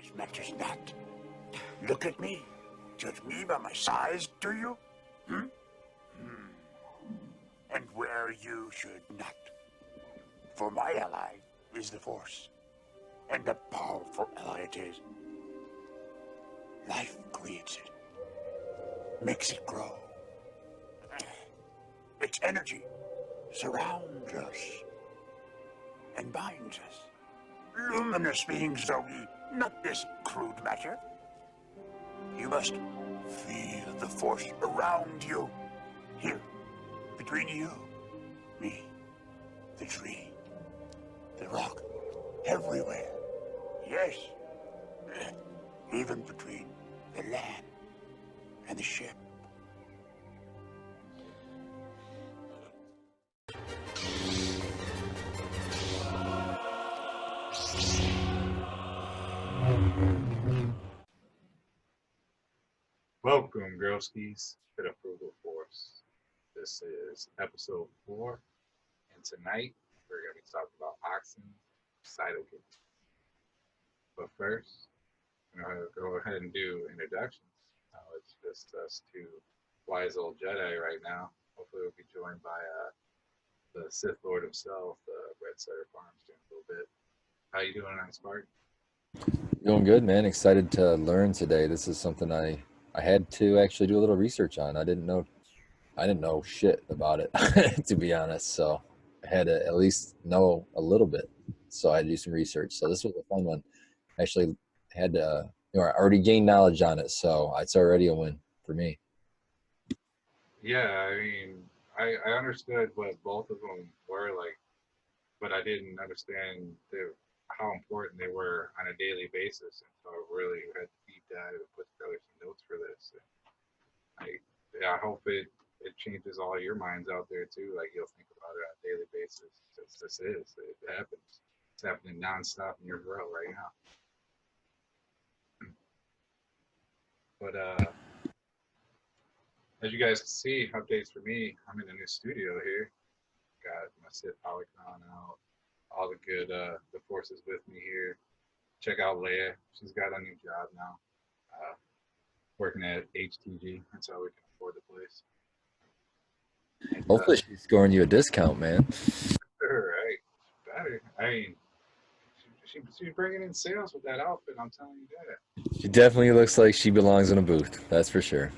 size matters not. Look at me. Judge me by my size, do you? And where you should not. For my ally is the Force. And a powerful ally it is. Life creates it. Makes it grow. Its energy surrounds us and binds us. Luminous beings are we, not this crude matter. You must feel the Force around you. Here, between you, me, the tree, the rock, everywhere. Yes, even between the land and the ship. Welcome, girlskis, to the Frugal Force. This is episode 4, and tonight we're going to be talking about Auxins and Cytokinins. But first, I'm going to go ahead and do introductions. It's just us two wise old Jedi right now. Hopefully we'll be joined by the Sith Lord himself, Red Setter Farms, in a little bit. How you doing tonight, Spark? Doing good, man. Excited to learn today. This is something I had to actually do a little research on. I didn't know shit about it, to be honest. So I had to at least know a little bit. So I had to do some research. So this was a fun one. Actually had to, I already gained knowledge on it. So it's already a win for me. Yeah, I mean, I understood what both of them were like, but I didn't understand how important they were on a daily basis. And so I really had to deep dive and put together some notes for this. And I hope it changes all your minds out there too. Like you'll think about it on a daily basis. It happens. It's happening nonstop in your world right now. But as you guys can see, updates for me. I'm in a new studio here. Got my Cytokinin out. All the good the forces with me here. Check out Leia. She's got a new job now. Working at HTG. That's how we can afford the place. And, Hopefully she's scoring you a discount, man. Right. Better. I mean, she's bringing in sales with that outfit. I'm telling you that. She definitely looks like she belongs in a booth. That's for sure.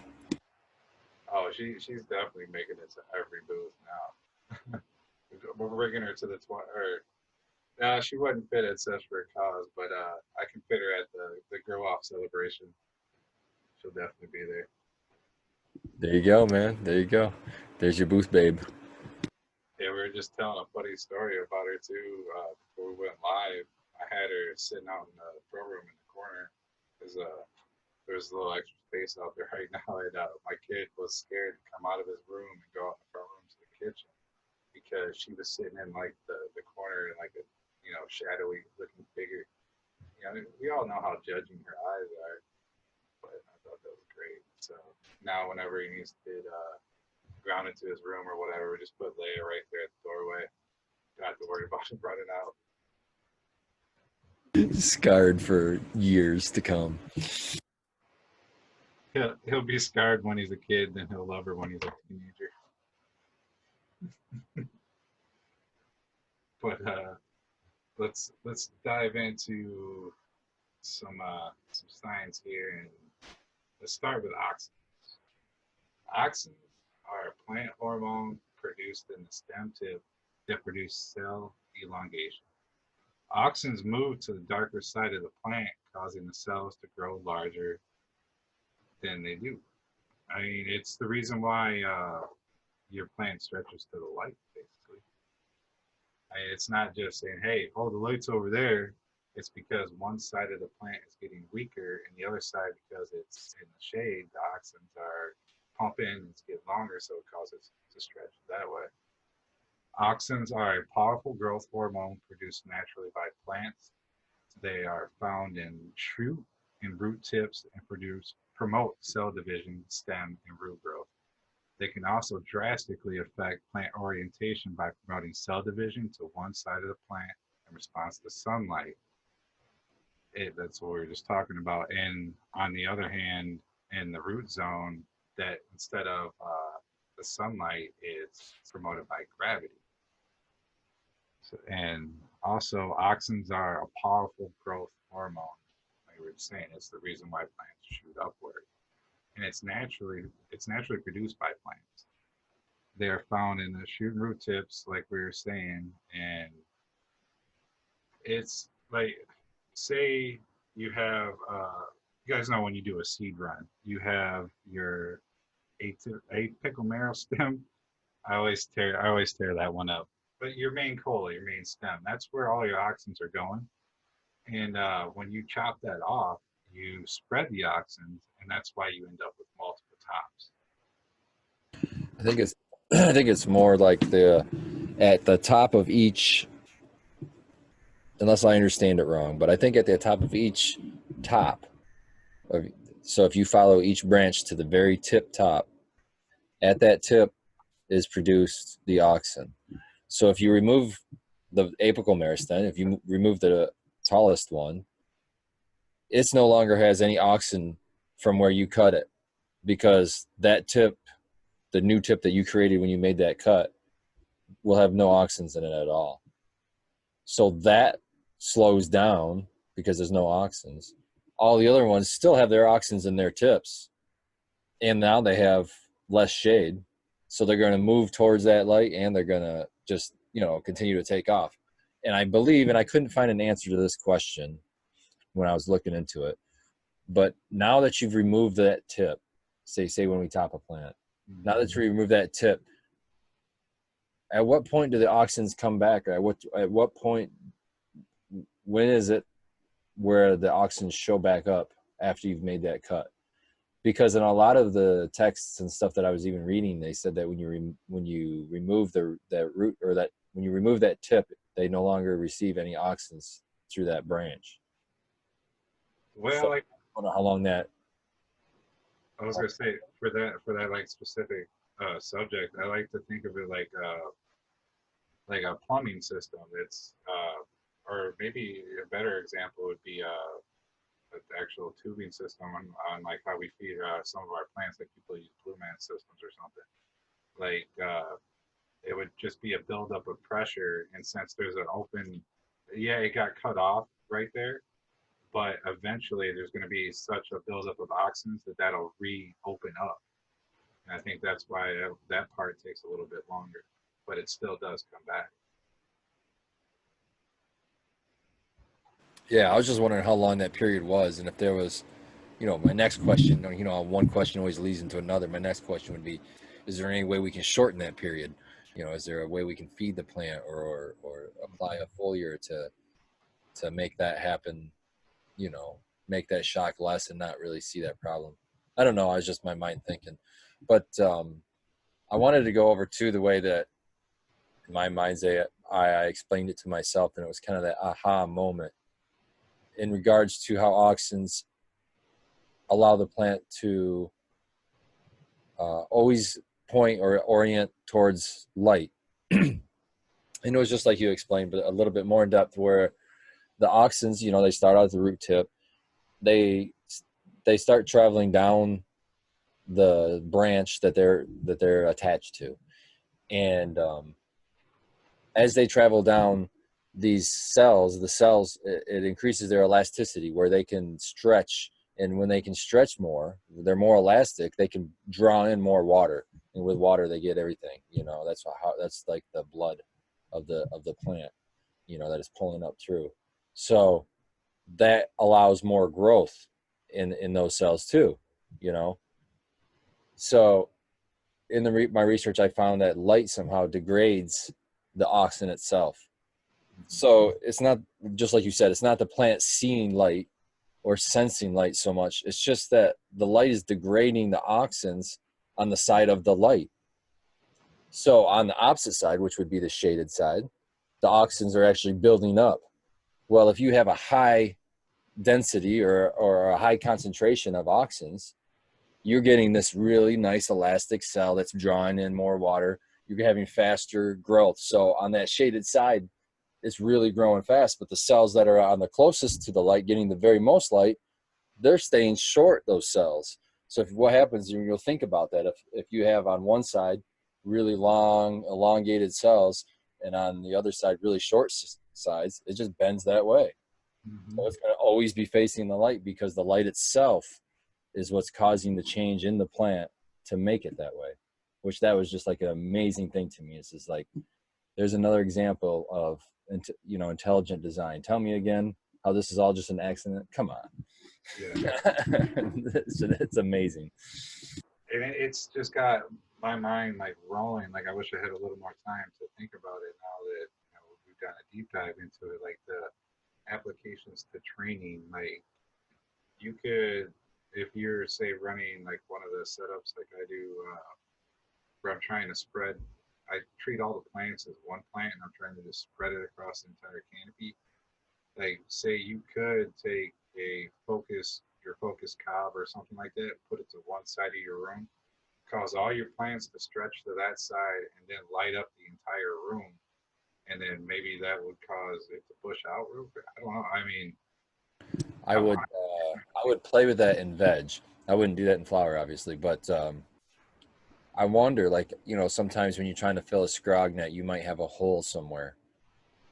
Oh, she's definitely making it to every booth now. We're bringing her to the she wasn't fit at Sesh for a Cause, but I can fit her at the Grow Off celebration. She'll definitely be there. There you go, man. There you go. There's your booth, babe. Yeah, we were just telling a funny story about her too before we went live. I had her sitting out in the pro room in the corner because there's a little extra space out there right now, and my kid was scared to come out of his room and go out in the front room to the kitchen because she was sitting in like the corner in like a shadowy looking figure. We all know how judging her eyes are, but I thought that was great. So now whenever he needs to get grounded to his room or whatever, we just put Leia right there at the doorway. Don't have to worry about him running out. Scarred for years to come. He'll be scarred when he's a kid, then he'll love her when he's a teenager. But let's dive into some science here, and let's start with auxins. Auxins are a plant hormone produced in the stem tip that produce cell elongation. Auxins move to the darker side of the plant, causing the cells to grow larger than they do. I mean, it's the reason why your plant stretches to the light, basically. It's not just saying, hey, oh, the light's over there. It's because one side of the plant is getting weaker, and the other side, because it's in the shade, the auxins are pumping and it's getting longer, so it causes it to stretch that way. Auxins are a powerful growth hormone produced naturally by plants. They are found in root tips and promote cell division, stem, and root growth. They can also drastically affect plant orientation by promoting cell division to one side of the plant in response to sunlight. That's what we were just talking about. And on the other hand, in the root zone, that instead of the sunlight, it's promoted by gravity. So, and also, auxins are a powerful growth hormone. Like we were saying, it's the reason why plants shoot upward, and it's naturally produced by plants. They're found in the shoot and root tips, like we were saying, and it's like, say you have, you guys know when you do a seed run, you have your apical marrow stem. I always tear that one up. But your main cola, your main stem, that's where all your auxins are going. And when you chop that off, you spread the auxins, and that's why you end up with multiple tops. I think it's I think it's more like at the top of each, unless I understand it wrong, but I think at the top of each top of, so if you follow each branch to the very tip top, at that tip is produced the auxin. So if you remove the apical meristem, if you remove the tallest one, it no longer has any auxin from where you cut it, because that tip, the new tip that you created when you made that cut, will have no auxins in it at all. So that slows down because there's no auxins. All the other ones still have their auxins in their tips, and now they have less shade. So they're going to move towards that light, and they're going to just, continue to take off. And I believe, and I couldn't find an answer to this question when I was looking into it, but now that you've removed that tip, say when we top a plant, now that you remove that tip, at what point do the auxins come back? Or at what point, when is it where the auxins show back up after you've made that cut? Because in a lot of the texts and stuff that I was even reading, they said that when you remove that root, or that when you remove that tip, they no longer receive any auxins through that branch. Well, so, I don't know how long that. I was gonna say, for that like specific subject, I like to think of it like a plumbing system. It's or maybe a better example would be the actual tubing system on like how we feed some of our plants. Like people use Blue Man systems or something. Like it would just be a buildup of pressure, and since there's an open, it got cut off right there, but eventually there's going to be such a buildup of auxins that'll reopen up. And I think that's why that part takes a little bit longer, but it still does come back. Yeah, I was just wondering how long that period was, and if there was, my next question, one question always leads into another. My next question would be, is there any way we can shorten that period? Is there a way we can feed the plant or apply a foliar to make that happen, make that shock less and not really see that problem? I don't know. I was just my mind thinking. But I wanted to go over to the way that in my mind's eye, I explained it to myself, and it was kind of that aha moment in regards to how auxins allow the plant to always point or orient towards light. And it was just like you explained, but a little bit more in depth, where the auxins, they start out at the root tip. They start traveling down the branch that they're attached to. And as they travel down these cells, it increases their elasticity, where they can stretch. And when they can stretch more, they're more elastic, they can draw in more water. And with water, they get everything. That's like the blood of the plant, that is pulling up through. So that allows more growth in those cells too, So in my research, I found that light somehow degrades the auxin itself. So it's not, just like you said, it's not the plant seeing light or sensing light so much. It's just that the light is degrading the auxins on the side of the light. So on the opposite side, which would be the shaded side, the auxins are actually building up. Well, if you have a high density or a high concentration of auxins, you're getting this really nice elastic cell that's drawing in more water. You're having faster growth. So on that shaded side, it's really growing fast, but the cells that are on the closest to the light, getting the very most light, they're staying short, those cells. So what happens, you'll think about that. If you have on one side really long, elongated cells, and on the other side really short sides, it just bends that way. So it's going to always be facing the light, because the light itself is what's causing the change in the plant to make it that way, which that was just like an amazing thing to me. It's just like, there's another example of, intelligent design. Tell me again how this is all just an accident. Come on. Yeah. It's amazing. And it's just got my mind like rolling. Like, I wish I had a little more time to think about it now that we've done a deep dive into it. Like, the applications to training, like, you could, if you're say running like one of the setups like I do, where I'm trying to spread, I treat all the plants as one plant, and I'm trying to just spread it across the entire canopy. Like, say you could take your focus cob or something like that, put it to one side of your room, cause all your plants to stretch to that side, and then light up the entire room. And then maybe that would cause it to push out real quick. I don't know. I mean, I would play with that in veg. I wouldn't do that in flower, obviously, but I wonder, like, sometimes when you're trying to fill a scrog net, you might have a hole somewhere.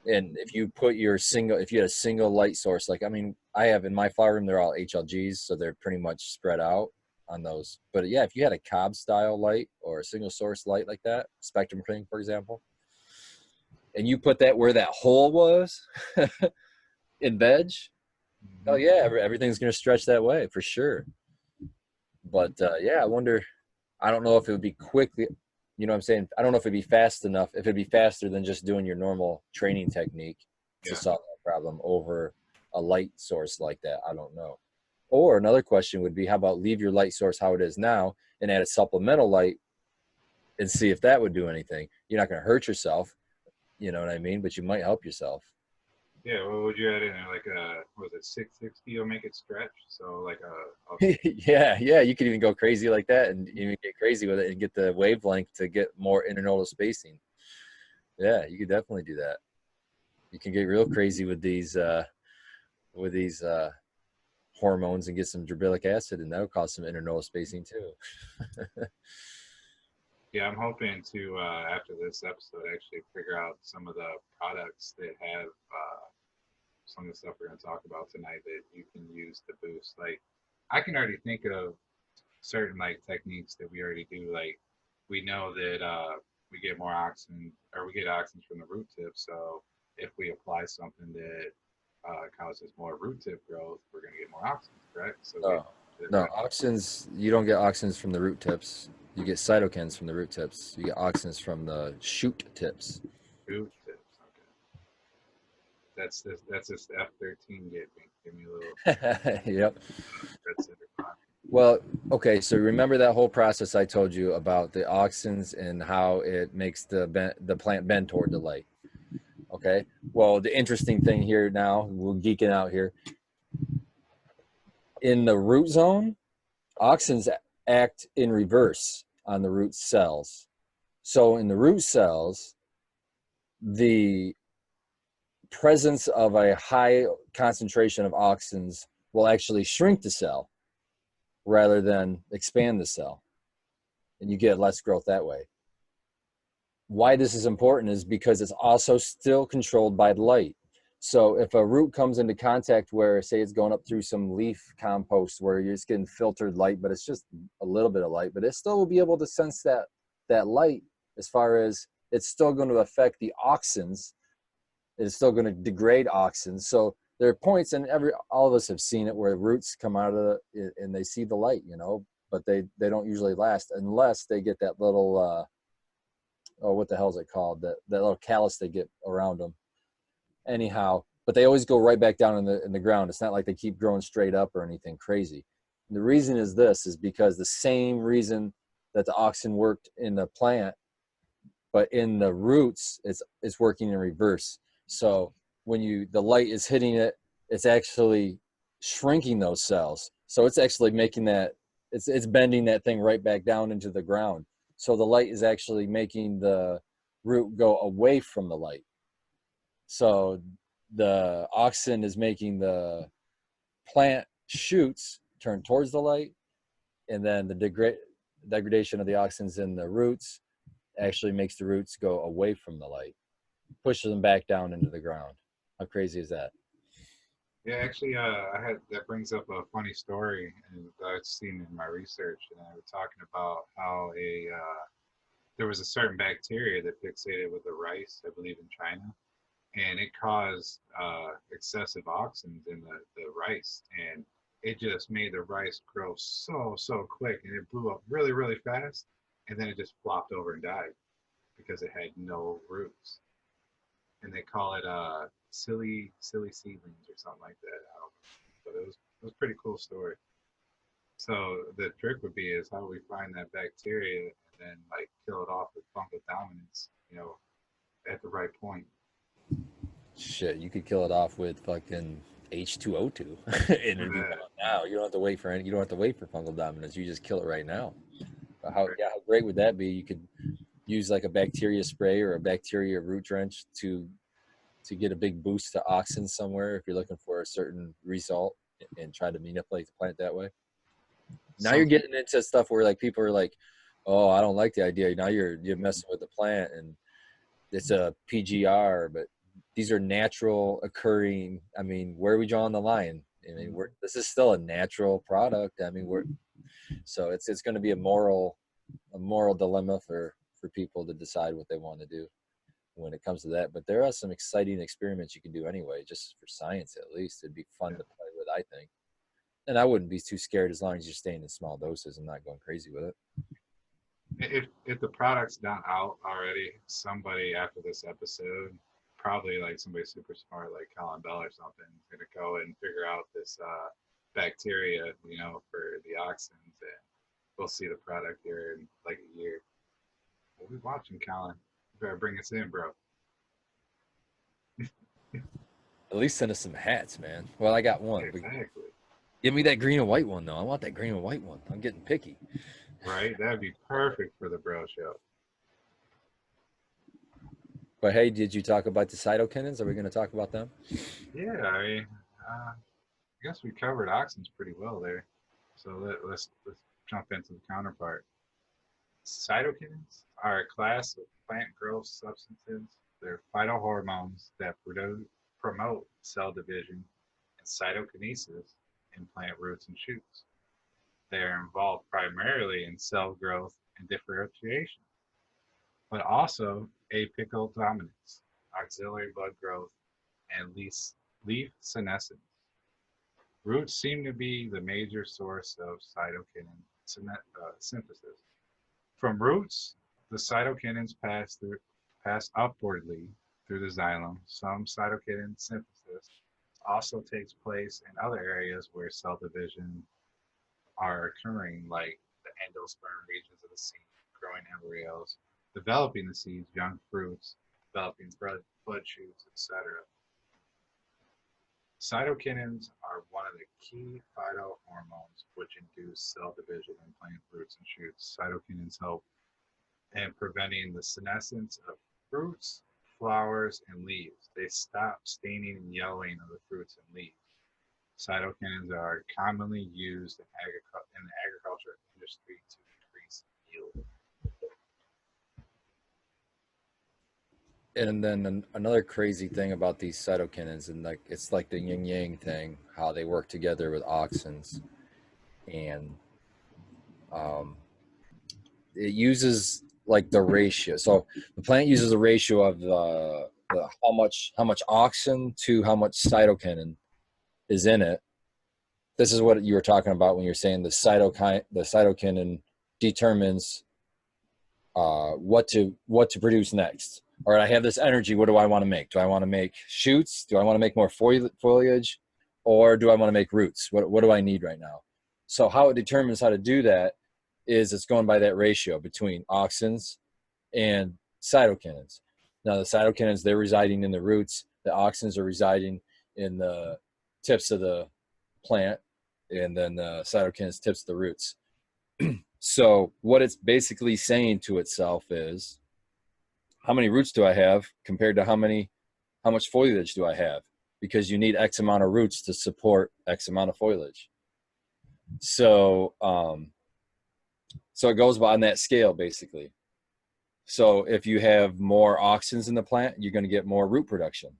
And if you had a single light source, like, I mean, I have in my flower room, they're all HLGs, so they're pretty much spread out on those. But yeah, if you had a cob style light or a single source light like that, spectrum thing, for example, and you put that where that hole was in veg, oh yeah, everything's going to stretch that way for sure. But yeah, I wonder, I don't know if it would be quickly, you know what I'm saying? I don't know if it'd be fast enough, if it'd be faster than just doing your normal training technique to solve that problem over a light source like that. I don't know. Or another question would be, how about leave your light source how it is now and add a supplemental light and see if that would do anything. You're not going to hurt yourself, you know what I mean? But you might help yourself. Yeah, what would you add in there? Like what was it, 660? You'll make it stretch. So like yeah, you could even go crazy like that, and even get crazy with it and get the wavelength to get more internodal spacing. Yeah, you could definitely do that. You can get real crazy with these hormones and get some gerbilic acid, and that'll cause some internodal spacing too. Yeah, I'm hoping to after this episode actually figure out some of the products that have some of the stuff we're going to talk about tonight that you can use to boost. Like, I can already think of certain like techniques that we already do. Like, we know that we get more auxin, or we get auxins from the root tip. So if we apply something that causes more root tip growth, we're going to get more auxins, correct? So no, auxins, you don't get auxins from the root tips. You get cytokins from the root tips. You get auxins from the shoot tips. Root tips, okay. That's this F13 give me a little. Yep. Well, okay, so remember that whole process I told you about the auxins and how it makes the plant bend toward the light. Okay, well, the interesting thing here now, we're geeking out here. In the root zone, auxins act in reverse on the root cells. So in the root cells, the presence of a high concentration of auxins will actually shrink the cell rather than expand the cell, and you get less growth that way. Why this is important is because it's also still controlled by light. So if a root comes into contact where, say, it's going up through some leaf compost where you're just getting filtered light, but it's just a little bit of light, but it still will be able to sense that light, as far as it's still going to affect the auxins. It's still going to degrade auxins. So there are points, and all of us have seen it, where roots come out of it and they see the light, but they don't usually last unless they get that little, what the hell is it called? That little callus they get around them. Anyhow, but they always go right back down in the ground. It's not like they keep growing straight up or anything crazy. And the reason is because the same reason that the auxin worked in the plant, but in the roots, it's working in reverse. So when the light is hitting it, it's actually shrinking those cells. So it's actually making it's bending that thing right back down into the ground. So the light is actually making the root go away from the light. So the auxin is making the plant shoots turn towards the light, and then the degradation of the auxins in the roots actually makes the roots go away from the light, pushes them back down into the ground. How crazy is that? Yeah, actually, that brings up a funny story that I've seen in my research, and I was talking about how there was a certain bacteria that fixated with the rice, I believe in China, and it caused excessive auxins in the rice, and it just made the rice grow so quick, and it blew up really fast, and then it just flopped over and died because it had no roots, and they call it silly seedlings or something like that. I don't know, but it was a pretty cool story. So the trick would be is how do we find that bacteria and then like kill it off with fungal dominance, at the right point. Shit, you could kill it off with fucking H2O2 and it'd be gone now. You don't have to wait for fungal dominance. You just kill it right now. How great would that be? You could use like a bacteria spray or a bacteria root drench to get a big boost to auxin somewhere if you're looking for a certain result and try to manipulate the plant that way. Now you're getting into stuff where like people are like, oh, I don't like the idea. Now you're messing with the plant and it's a PGR, but these are natural occurring. I mean, where are we drawing the line? I mean, this is still a natural product. I mean, so it's going to be a moral dilemma for people to decide what they want to do when it comes to that. But there are some exciting experiments you can do anyway, just for science at least. It'd be fun to play with, I think. And I wouldn't be too scared as long as you're staying in small doses and not going crazy with it. If the product's not out already, somebody after this episode, probably like somebody super smart like Colin Bell or something, is gonna go and figure out this bacteria, for the auxins, and we'll see the product here in like a year. We'll be watching, Colin. You better bring us in, bro. At least send us some hats, man. Well, I got one. Exactly. Give me that green and white one, though. I want that green and white one. I'm getting picky. Right? That'd be perfect for the bro show. But hey, did you talk about the cytokinins? Are we going to talk about them? Yeah, I mean, I guess we covered auxins pretty well there. So let's jump into the counterpart. Cytokinins are a class of plant growth substances. They're phytohormones that promote cell division and cytokinesis in plant roots and shoots. They are involved primarily in cell growth and differentiation, but also apical dominance, auxiliary bud growth, and leaf senescence. Roots seem to be the major source of cytokinin synthesis. From roots, the cytokinins pass upwardly through the xylem. Some cytokinin synthesis also takes place in other areas where cell division are occurring, like the endosperm regions of the seed, growing embryos, developing the seeds, young fruits, developing bud shoots, etc. Cytokinins are one of the key phytohormones which induce cell division in plant roots and shoots. Cytokinins help in preventing the senescence of fruits, flowers, and leaves. They stop staining and yellowing of the fruits and leaves. Cytokinins are commonly used in the agriculture industry to increase yield. And then another crazy thing about these cytokinins, and like it's like the yin yang thing, how they work together with auxins, and it uses like the ratio. So the plant uses a ratio of the how much auxin to how much cytokinin is in it. This is what you were talking about when you're saying the cytokinin determines what to produce next. All right, I have this energy. What do I want to make? Do I want to make shoots? Do I want to make more foliage? Or do I want to make roots? What do I need right now? So how it determines how to do that is it's going by that ratio between auxins and cytokinins. Now the cytokinins, they're residing in the roots. The auxins are residing in the tips of the plant, and then the cytokinins tips the roots. So what it's basically saying to itself is, how many roots do I have compared to how many how much foliage do I have? Because you need X amount of roots to support X amount of foliage. So, so it goes on that scale, basically. So if you have more auxins in the plant, you're going to get more root production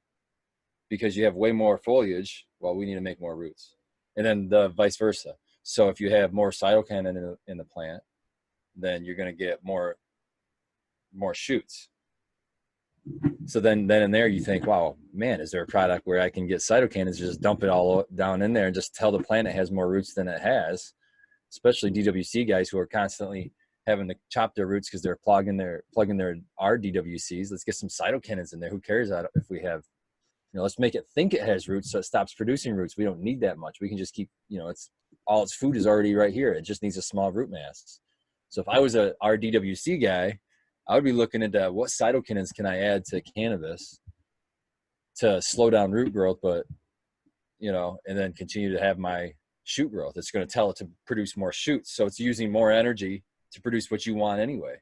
because you have way more foliage. Well, we need to make more roots, and then the vice versa. So if you have more cytokinin in the plant, then you're going to get more shoots. So then in there you think, wow, man, is there a product where I can get cytokinins, just dump it all down in there and just tell the plant it has more roots than it has, especially DWC guys who are constantly having to chop their roots because they're plugging their our DWCs. Let's get some cytokinins in there. Who cares if we have, let's make it think it has roots so it stops producing roots. We don't need that much. We can just keep, it's all its food is already right here. It just needs a small root mass. So if I was a RDWC guy, I would be looking into what cytokinins can I add to cannabis to slow down root growth, but, and then continue to have my shoot growth. It's going to tell it to produce more shoots. So it's using more energy to produce what you want anyway,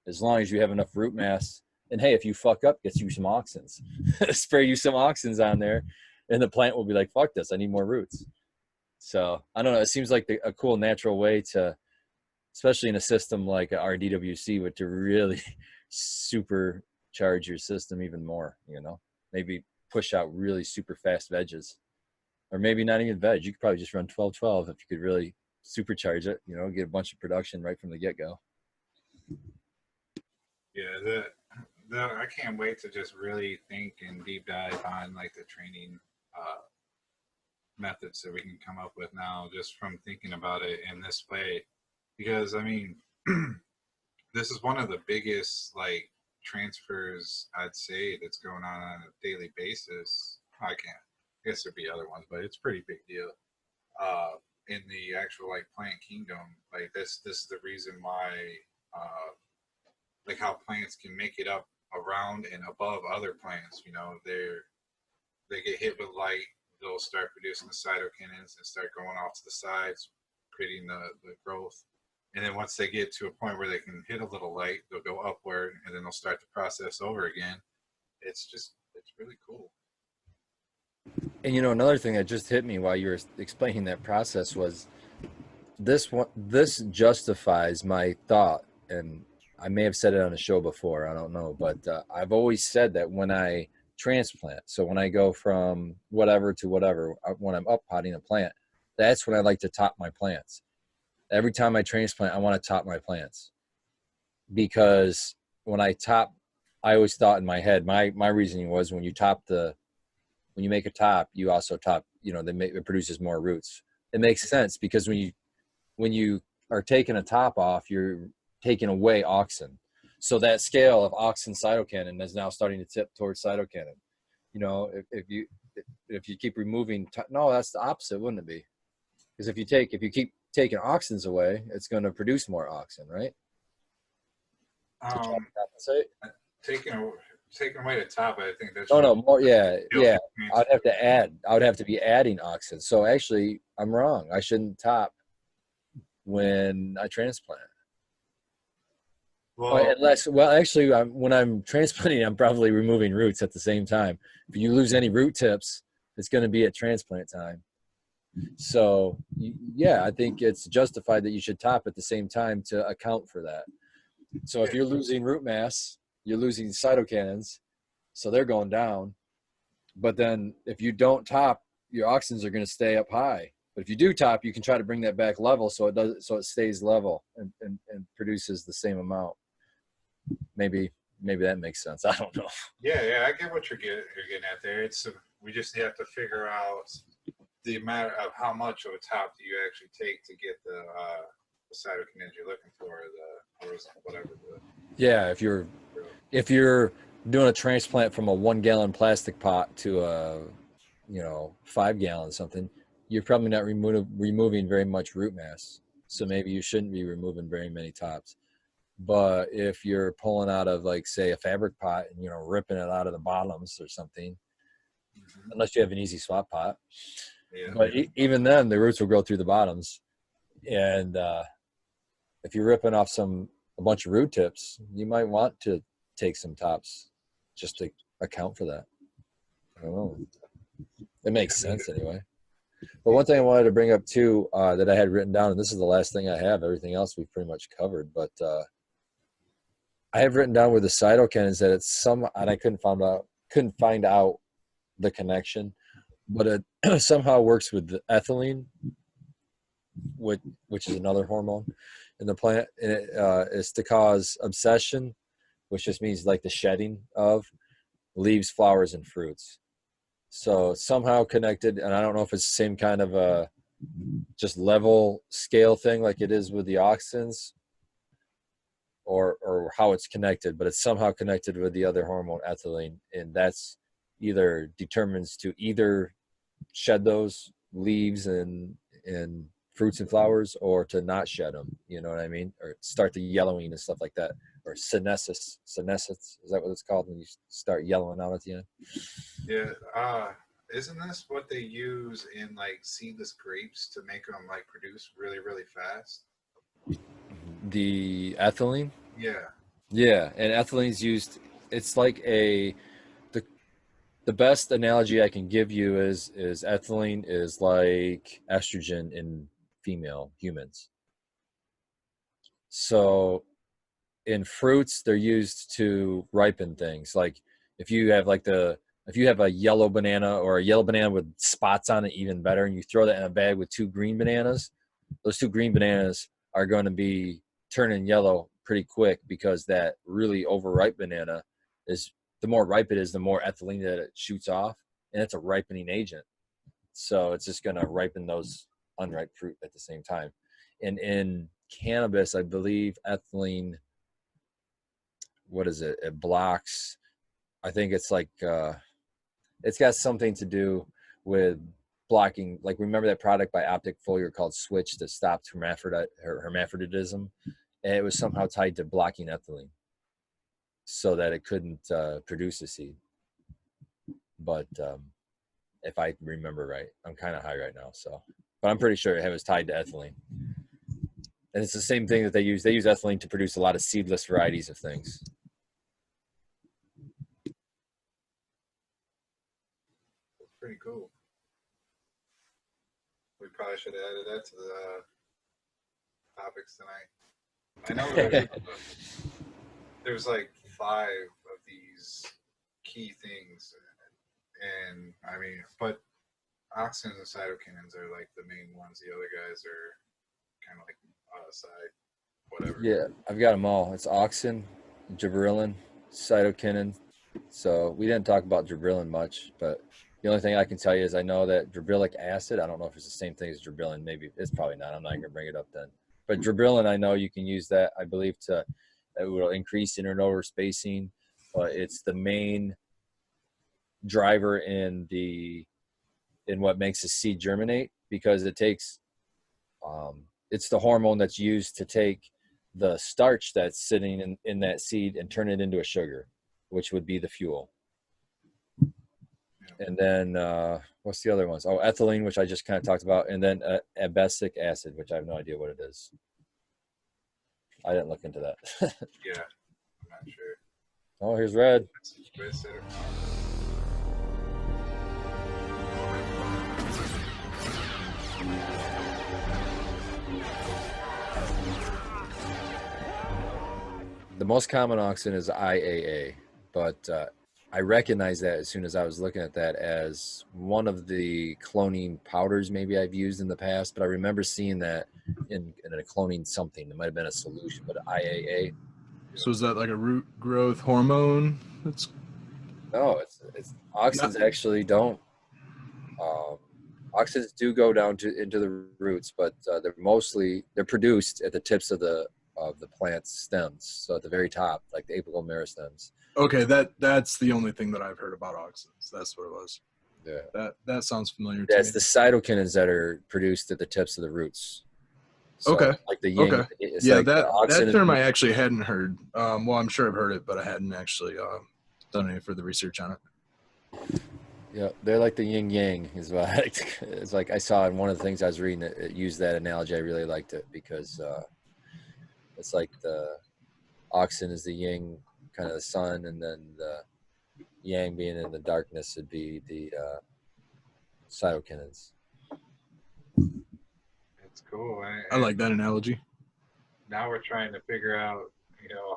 as long as you have enough root mass. And hey, if you fuck up, get you some auxins. Spray you some auxins on there, and the plant will be like, fuck this, I need more roots. So I don't know. It seems like a cool natural way to, especially in a system like our DWC, but to really supercharge your system even more, maybe push out really super fast veggies, or maybe not even veg. You could probably just run 12-12 if you could really supercharge it, get a bunch of production right from the get-go. Yeah, I can't wait to just really think and deep dive on like the training methods that we can come up with now, just from thinking about it in this way. Because I mean, this is one of the biggest like transfers I'd say that's going on a daily basis. I guess there'd be other ones, but it's a pretty big deal. In the actual like plant kingdom, like this is the reason why, like how plants can make it up around and above other plants. They get hit with light, they'll start producing the cytokinins and start going off to the sides, creating the growth. And then once they get to a point where they can hit a little light, they'll go upward, and then they'll start the process over again. It's really cool. And another thing that just hit me while you were explaining that process was this justifies my thought, and I may have said it on a show before, I don't know, but I've always said that when I transplant, so when I go from whatever to whatever, when I'm up potting a plant, that's when I like to top my plants. Every time I transplant, I want to top my plants, because when I top, I always thought in my head, my reasoning was when you make a top, you also top, it produces more roots. It makes sense because when you are taking a top off, you're taking away auxin. So that scale of auxin cytokinin is now starting to tip towards cytokinin. If you keep removing, no, that's the opposite, wouldn't it be? Because if you keep taking auxins away, it's going to produce more auxin, right? Taking away the top, I think that's more. Yeah. I would have to be adding auxin. So actually, I'm wrong. I shouldn't top when I transplant. Actually, when I'm transplanting, I'm probably removing roots at the same time. If you lose any root tips, it's going to be at transplant time. So, yeah, I think it's justified that you should top at the same time to account for that. So if you're losing root mass, you're losing cytokinins, so they're going down. But then if you don't top, your auxins are going to stay up high. But if you do top, you can try to bring that back level so it stays level and produces the same amount. Maybe that makes sense. I don't know. Yeah, I get what you're getting at there. We just have to figure out the amount of how much of a top do you actually take to get the cytokinins you're looking for, Yeah, if you're doing a transplant from a 1 gallon plastic pot to a 5 gallon something, you're probably not removing very much root mass. So maybe you shouldn't be removing very many tops. But if you're pulling out of, like, say, a fabric pot and ripping it out of the bottoms or something, unless you have an easy swap pot. Yeah. But even then, the roots will grow through the bottoms. And if you're ripping off a bunch of root tips, you might want to take some tops just to account for that. Oh, it makes sense anyway. But one thing I wanted to bring up too, that I had written down, and this is the last thing I have. Everything else we've pretty much covered. But I have written down with the cytokinins that it's some, and I couldn't find out the connection, but it somehow works with the ethylene, which is another hormone in the plant, and it is to cause abscission, which just means like the shedding of leaves, flowers, and fruits. So somehow connected, and I don't know if it's the same kind of a just level scale thing like it is with the auxins, or how it's connected, but it's somehow connected with the other hormone, ethylene, and that's either determines to either shed those leaves and fruits and flowers, or to not shed them, you know what I mean, or start the yellowing and stuff like that, or senescence, is that what it's called when you start yellowing out at the end? Yeah. Isn't this what they use in like seedless grapes to make them like produce really, really fast? The ethylene? Yeah. Yeah, and ethylene's used, it's like the best analogy I can give you is ethylene is like estrogen in female humans. So in fruits, they're used to ripen things. Like if you have a yellow banana, or a yellow banana with spots on it, even better, and you throw that in a bag with 2 green bananas, those 2 green bananas are going to be turning yellow pretty quick, because that really overripe banana is, the more ripe it is, the more ethylene that it shoots off, and it's a ripening agent. So it's just going to ripen those unripe fruit at the same time. And in cannabis, I believe ethylene, what is it? It blocks, I think it's like, it's got something to do with blocking, like, remember that product by Optic Foliar called Switch that stopped hermaphroditism? And it was somehow tied to blocking ethylene so that it couldn't produce a seed. But if I remember right, I'm kind of high right now, so, but I'm pretty sure it was tied to ethylene. And it's the same thing that they use ethylene to produce a lot of seedless varieties of things. That's pretty cool. We probably should have added that to the topics tonight. I know there's like 5 of these key things, and I mean, but auxins and cytokinins are like the main ones. The other guys are kind of like on the side, whatever. Yeah, I've got them all. It's auxin, gibberellin, cytokinin. So we didn't talk about gibberellin much, but the only thing I can tell you is I know that gibberellic acid, I don't know if it's the same thing as gibberellin. Maybe it's probably not. I'm not going to bring it up then. But gibberellin, I know you can use that, I believe, that will increase internodal spacing, but it's the main driver in what makes a seed germinate, because it takes, it's the hormone that's used to take the starch that's sitting in that seed and turn it into a sugar, which would be the fuel. And then what's the other ones? Oh, ethylene, which I just kind of talked about, and then abscisic acid, which I have no idea what it is. I didn't look into that. Yeah, I'm not sure. Oh, here's red. The most common auxin is IAA, but I recognized that as soon as I was looking at that as one of the cloning powders maybe I've used in the past, but I remember seeing that in a cloning something. It might have been a solution, but IAA. So is that like a root growth hormone? No, it's auxins actually don't. Auxins do go down into the roots, but they're produced at the tips of the plant's stems. So at the very top, like the apical meristems. Okay, that's the only thing that I've heard about auxins. That's what it was. Yeah. That sounds familiar to That's me. the cytokinins that are produced at the tips of the roots. So okay. Like the yin. Okay. Yeah, like that term I actually hadn't heard. Well, I'm sure I've heard it, but I hadn't actually done any further research on it. Yeah, they're like the yin yang is what it's like. I saw in one of the things I was reading, it used that analogy. I really liked it because it's like the auxin is the yin, kind of the sun, and then yang being in the darkness would be the cytokinins. It's cool. I like that analogy. Now we're trying to figure out,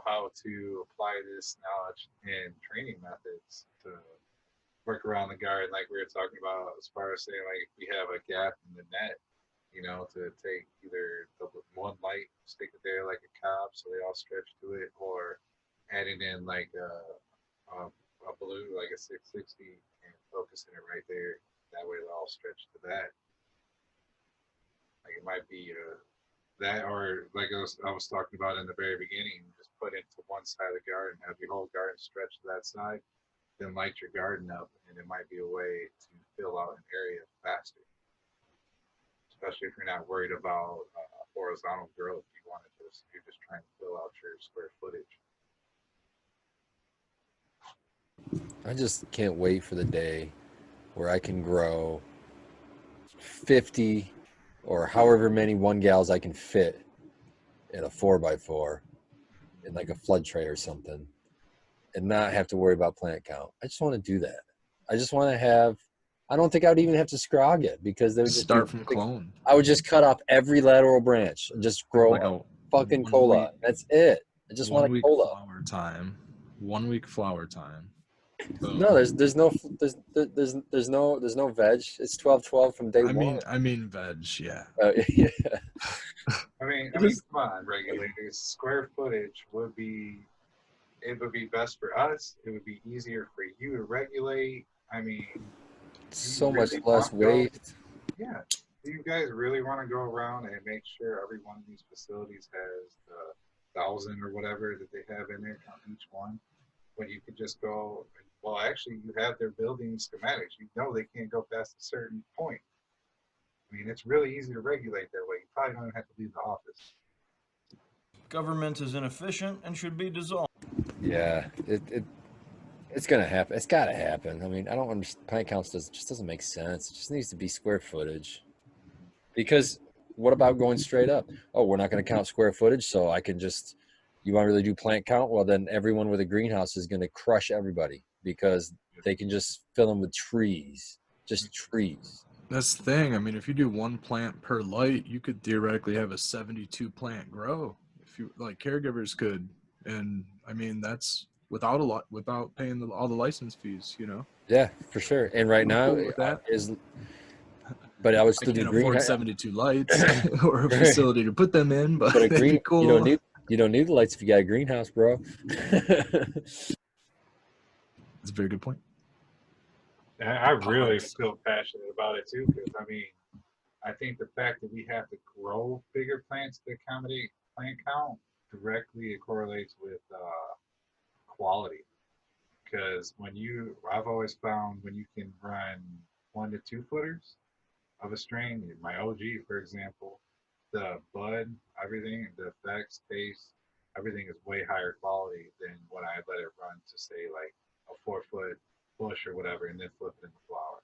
how to apply this knowledge and training methods to work around the garden, like we were talking about, as far as saying, like, if we have a gap in the net, to take either the one light, stick it there like a cob so they all stretch to it, or adding in like a blue, like a 660, and focusing it right there. That way they'll all stretch to that. Like, it might be that, or like I was talking about in the very beginning, just put it to one side of the garden, have your whole garden stretch to that side, then light your garden up, and it might be a way to fill out an area faster. Especially if you're not worried about horizontal growth, you're just trying to fill out your square footage. I just can't wait for the day where I can grow 50 or however many 1-gals I can fit in a 4x4 in like a flood tray or something, and not have to worry about plant count. I just want to do that. I just want to have. I don't think I would even have to scrog it, because they would just start from clone. I would just cut off every lateral branch and just grow like a fucking cola. That's it. I just want a cola. 1 week flower time. Boom. No, there's no veg. It's 12-12 from day one. I mean veg, yeah. Yeah. I mean, come on, regulators. Square footage would be best for us. It would be easier for you to regulate. I mean, so much less waste. Yeah. Do you guys really want to go around and make sure every one of these facilities has the 1,000 or whatever that they have in there on each one? When you could just go, well, actually, you have their building schematics. You know they can't go past a certain point. I mean, it's really easy to regulate that way. You probably don't have to leave the office. Government is inefficient and should be dissolved. Yeah, it's gonna happen. It's gotta happen. I mean, I don't understand. Plant counts just doesn't make sense. It just needs to be square footage. Because what about going straight up? Oh, we're not gonna count square footage, so I can just. You want to really do plant count? Well, then everyone with a greenhouse is gonna crush everybody, because they can just fill them with trees, just trees. That's the thing. I mean, if you do 1 plant per light, you could theoretically have a 72 plant grow. If you like, caregivers could, and I mean without paying all the license fees, Yeah, for sure. And right now but I would still do green. Afford 72 lights or a facility to put them in, but a green, cool. You don't need the lights if you got a greenhouse, bro. That's a very good point. I really feel passionate about it too, because I mean, I think the fact that we have to grow bigger plants to accommodate plant count directly correlates with quality. Because I've always found when you can run 1 to 2 footers of a strain, my OG, for example, the bud, everything, the effects, taste, everything is way higher quality than when I let it run to say like a 4-foot bush or whatever, and then flip it into flower.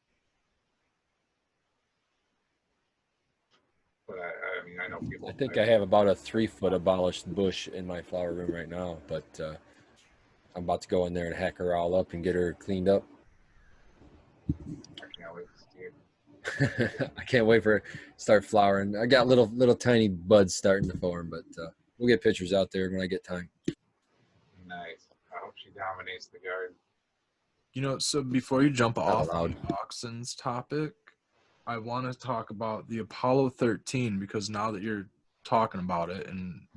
But I mean, I know people. I think I have about a 3-foot abolished bush in my flower room right now, but I'm about to go in there and hack her all up and get her cleaned up. I can't wait to see it. I can't wait for it to start flowering. I got little tiny buds starting to form, but we'll get pictures out there when I get time. Nice. I hope she dominates the garden. So before you jump off the Auxins topic, I want to talk about the Apollo 13, because now that you're talking about it, and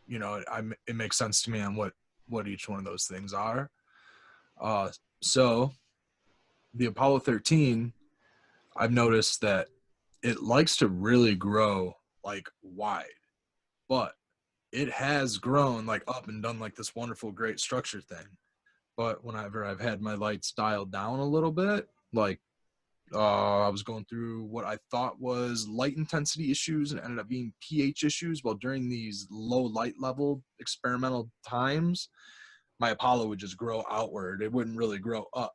it makes sense to me on what each one of those things are. So the Apollo 13, I've noticed that it likes to really grow like wide, but it has grown like up and done like this wonderful, great structure thing. But whenever I've had my lights dialed down a little bit, like I was going through what I thought was light intensity issues and ended up being pH issues. Well, during these low light level experimental times, my Apollo would just grow outward. It wouldn't really grow up.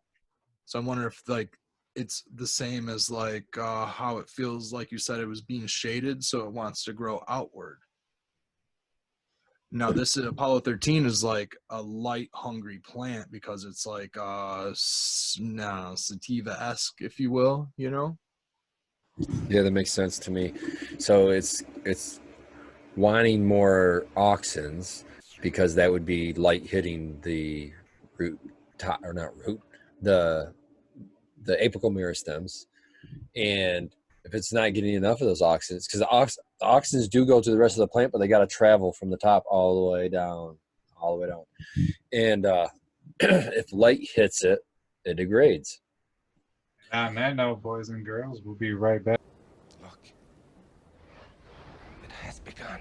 So I wonder if like it's the same as like how it feels like you said it was being shaded, so it wants to grow outward. Now, this Apollo 13 is like a light, hungry plant because it's like sativa-esque, if you will, you know? Yeah, that makes sense to me. So it's wanting more auxins because that would be light hitting the root, or not root, the apical meristems. And if it's not getting enough of those auxins, because the auxins do go to the rest of the plant, but they got to travel from the top all the way down. And if light hits it, it degrades. And on that note, boys and girls, we'll be right back. Look, it has begun.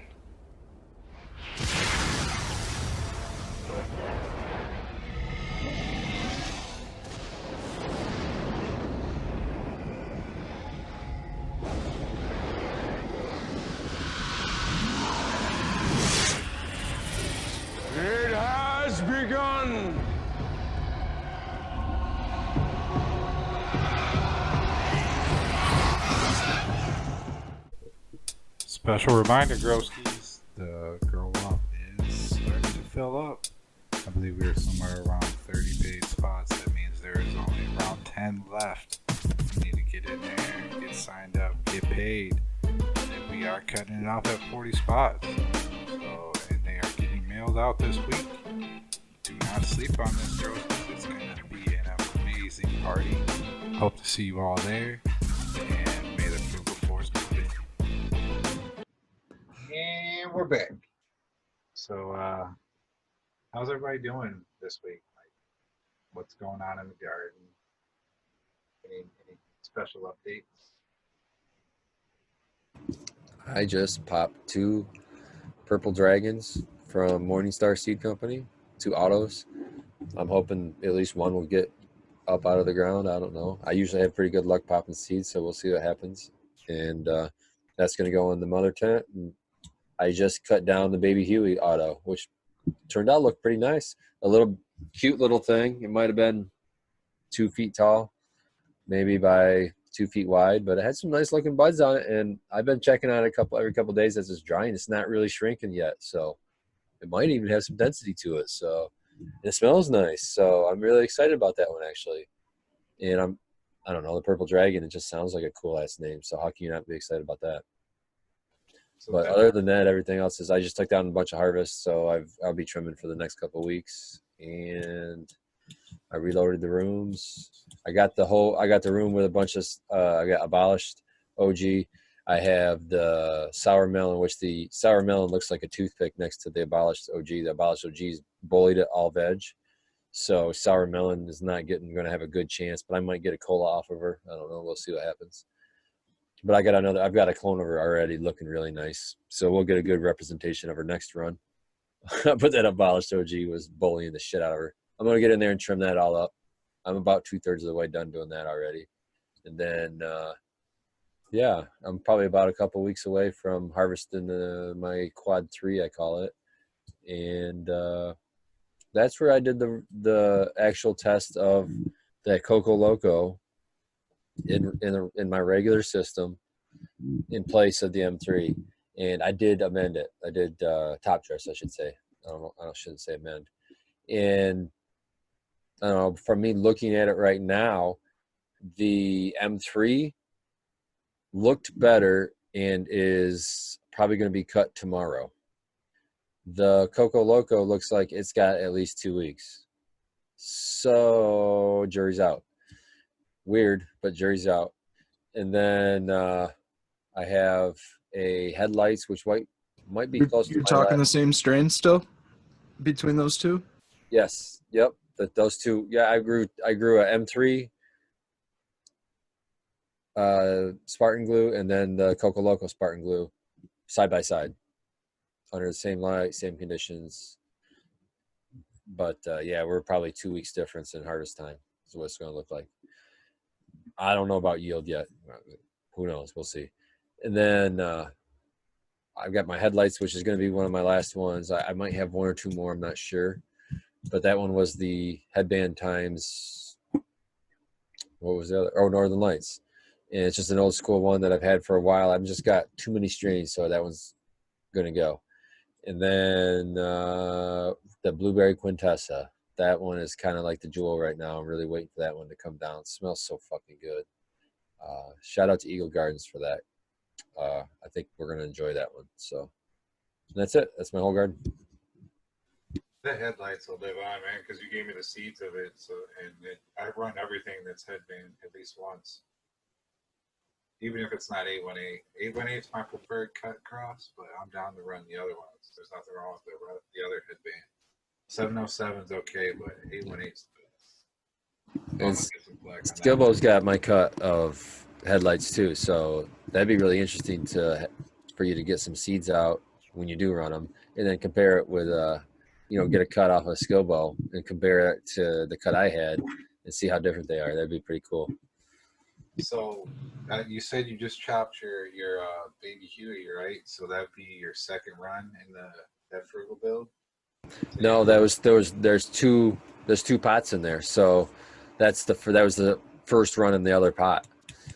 It has begun! Special reminder, Groskies, the girl walk is starting to fill up. I believe we're somewhere around 30 paid spots. That means there is only around 10 left. You need to get in there, get signed up, get paid. And we are cutting it off at 40 spots. So, and they are getting mailed out this week. Do not sleep on this, Groskies. It's going to be an amazing party. Hope to see you all there. And may the Frugal Force be with you. And we're back. So, how's everybody doing this week? Like, what's going on in the garden? Any special updates? I just popped 2 purple dragons from Morningstar Seed Company, 2 autos. I'm hoping at least one will get up out of the ground. I don't know. I usually have pretty good luck popping seeds, so we'll see what happens. And that's going to go in the mother tent. And I just cut down the baby Huey auto, which turned out to look pretty nice. A little cute little thing. It might have been 2 feet tall, maybe by 2 feet wide, but it had some nice looking buds on it. And I've been checking on it every couple of days as it's drying. It's not really shrinking yet, so it might even have some density to it. So it smells nice. So I'm really excited about that one actually. And I don't know, the purple dragon. It just sounds like a cool ass name. So how can you not be excited about that? So But other than that, everything else is, I just took down a bunch of harvests, so I'll be trimming for the next couple of weeks. And I reloaded the rooms. I got the room with a bunch of I got abolished OG. I have the sour melon, which the sour melon looks like a toothpick next to the abolished OG. The abolished OG's bullied at all veg, so sour melon is not going to have a good chance. But I might get a cola off of her. I don't know. We'll see what happens. But I've got a clone of her already looking really nice. So we'll get a good representation of her next run. But that abolished OG was bullying the shit out of her. I'm going to get in there and trim that all up. I'm about 2/3 of the way done doing that already. And then, yeah, I'm probably about a couple weeks away from harvesting my quad 3, I call it. And that's where I did the actual test of that Coco Loco in my regular system in place of the M3, and I did amend it. I did top dress, I should say. I shouldn't say amend. And I don't know, from me looking at it right now, the M3 looked better and is probably going to be cut tomorrow. The Coco Loco looks like it's got at least 2 weeks. So jury's out. Weird, but jury's out. And then I have a headlights, which might be close to You're talking the same strain still between those two? Yes. Yep. Those two. Yeah, I grew a M3 Spartan glue and then the Coco Loco Spartan glue side by side under the same light, same conditions. But yeah, we're probably 2 weeks difference in harvest time is what it's going to look like. I don't know about yield yet. Who knows? We'll see. And then I've got my headlights, which is going to be one of my last ones. I might have 1 or 2 more. I'm not sure. But that one was the headband times, what was the other? Oh, Northern Lights. And it's just an old school one that I've had for a while. I've just got too many strains, so that one's going to go. And then the Blueberry Quintessa. That one is kind of like the jewel right now. I'm really waiting for that one to come down. It smells so fucking good. Shout out to Eagle Gardens for that. I think we're going to enjoy that one. So that's it. That's my whole garden. The headlights will live on, man, because you gave me the seeds of it. So, I run everything that's headband at least once. Even if it's not 818. 818 is my preferred cut cross, but I'm down to run the other ones. There's nothing wrong with the other headband. 707 is okay, but 818 is the best. Skilbo's got my cut of headlights too, so that'd be really interesting for you to get some seeds out when you do run them, and then compare it with get a cut off of Skilbo and compare it to the cut I had and see how different they are. That'd be pretty cool. So you said you just chopped your baby Huey, right? So that'd be your second run in that frugal build. No, there's two pots in there, so that was the first run in the other pot.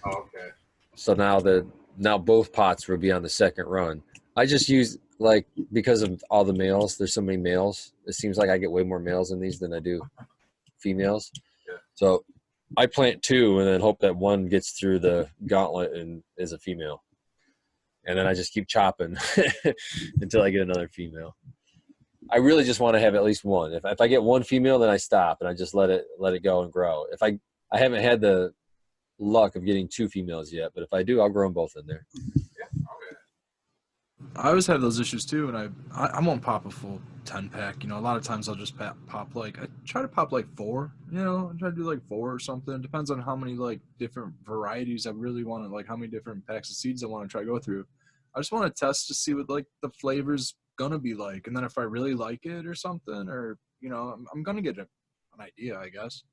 Oh, okay. So now both pots will be on the second run. I just use because of all the males. There's so many males. It seems like I get way more males in these than I do females. Yeah. So I plant two and then hope that one gets through the gauntlet and is a female. And then I just keep chopping until I get another female. I really just want to have at least one. If I get one female, then I stop and I just let it go and grow. If I haven't had the luck of getting two females yet, but if I do, I'll grow them both in there. Yeah, okay. I always have those issues too, and I won't pop a full 10-pack. A lot of times I'll just pop I try to pop 4. I try to do 4 or something. It depends on how many different varieties I really want to how many different packs of seeds I want to try to go through. I just want to test to see what the flavor's gonna be like, and then if I really like it or something, or I'm gonna get an idea, I guess.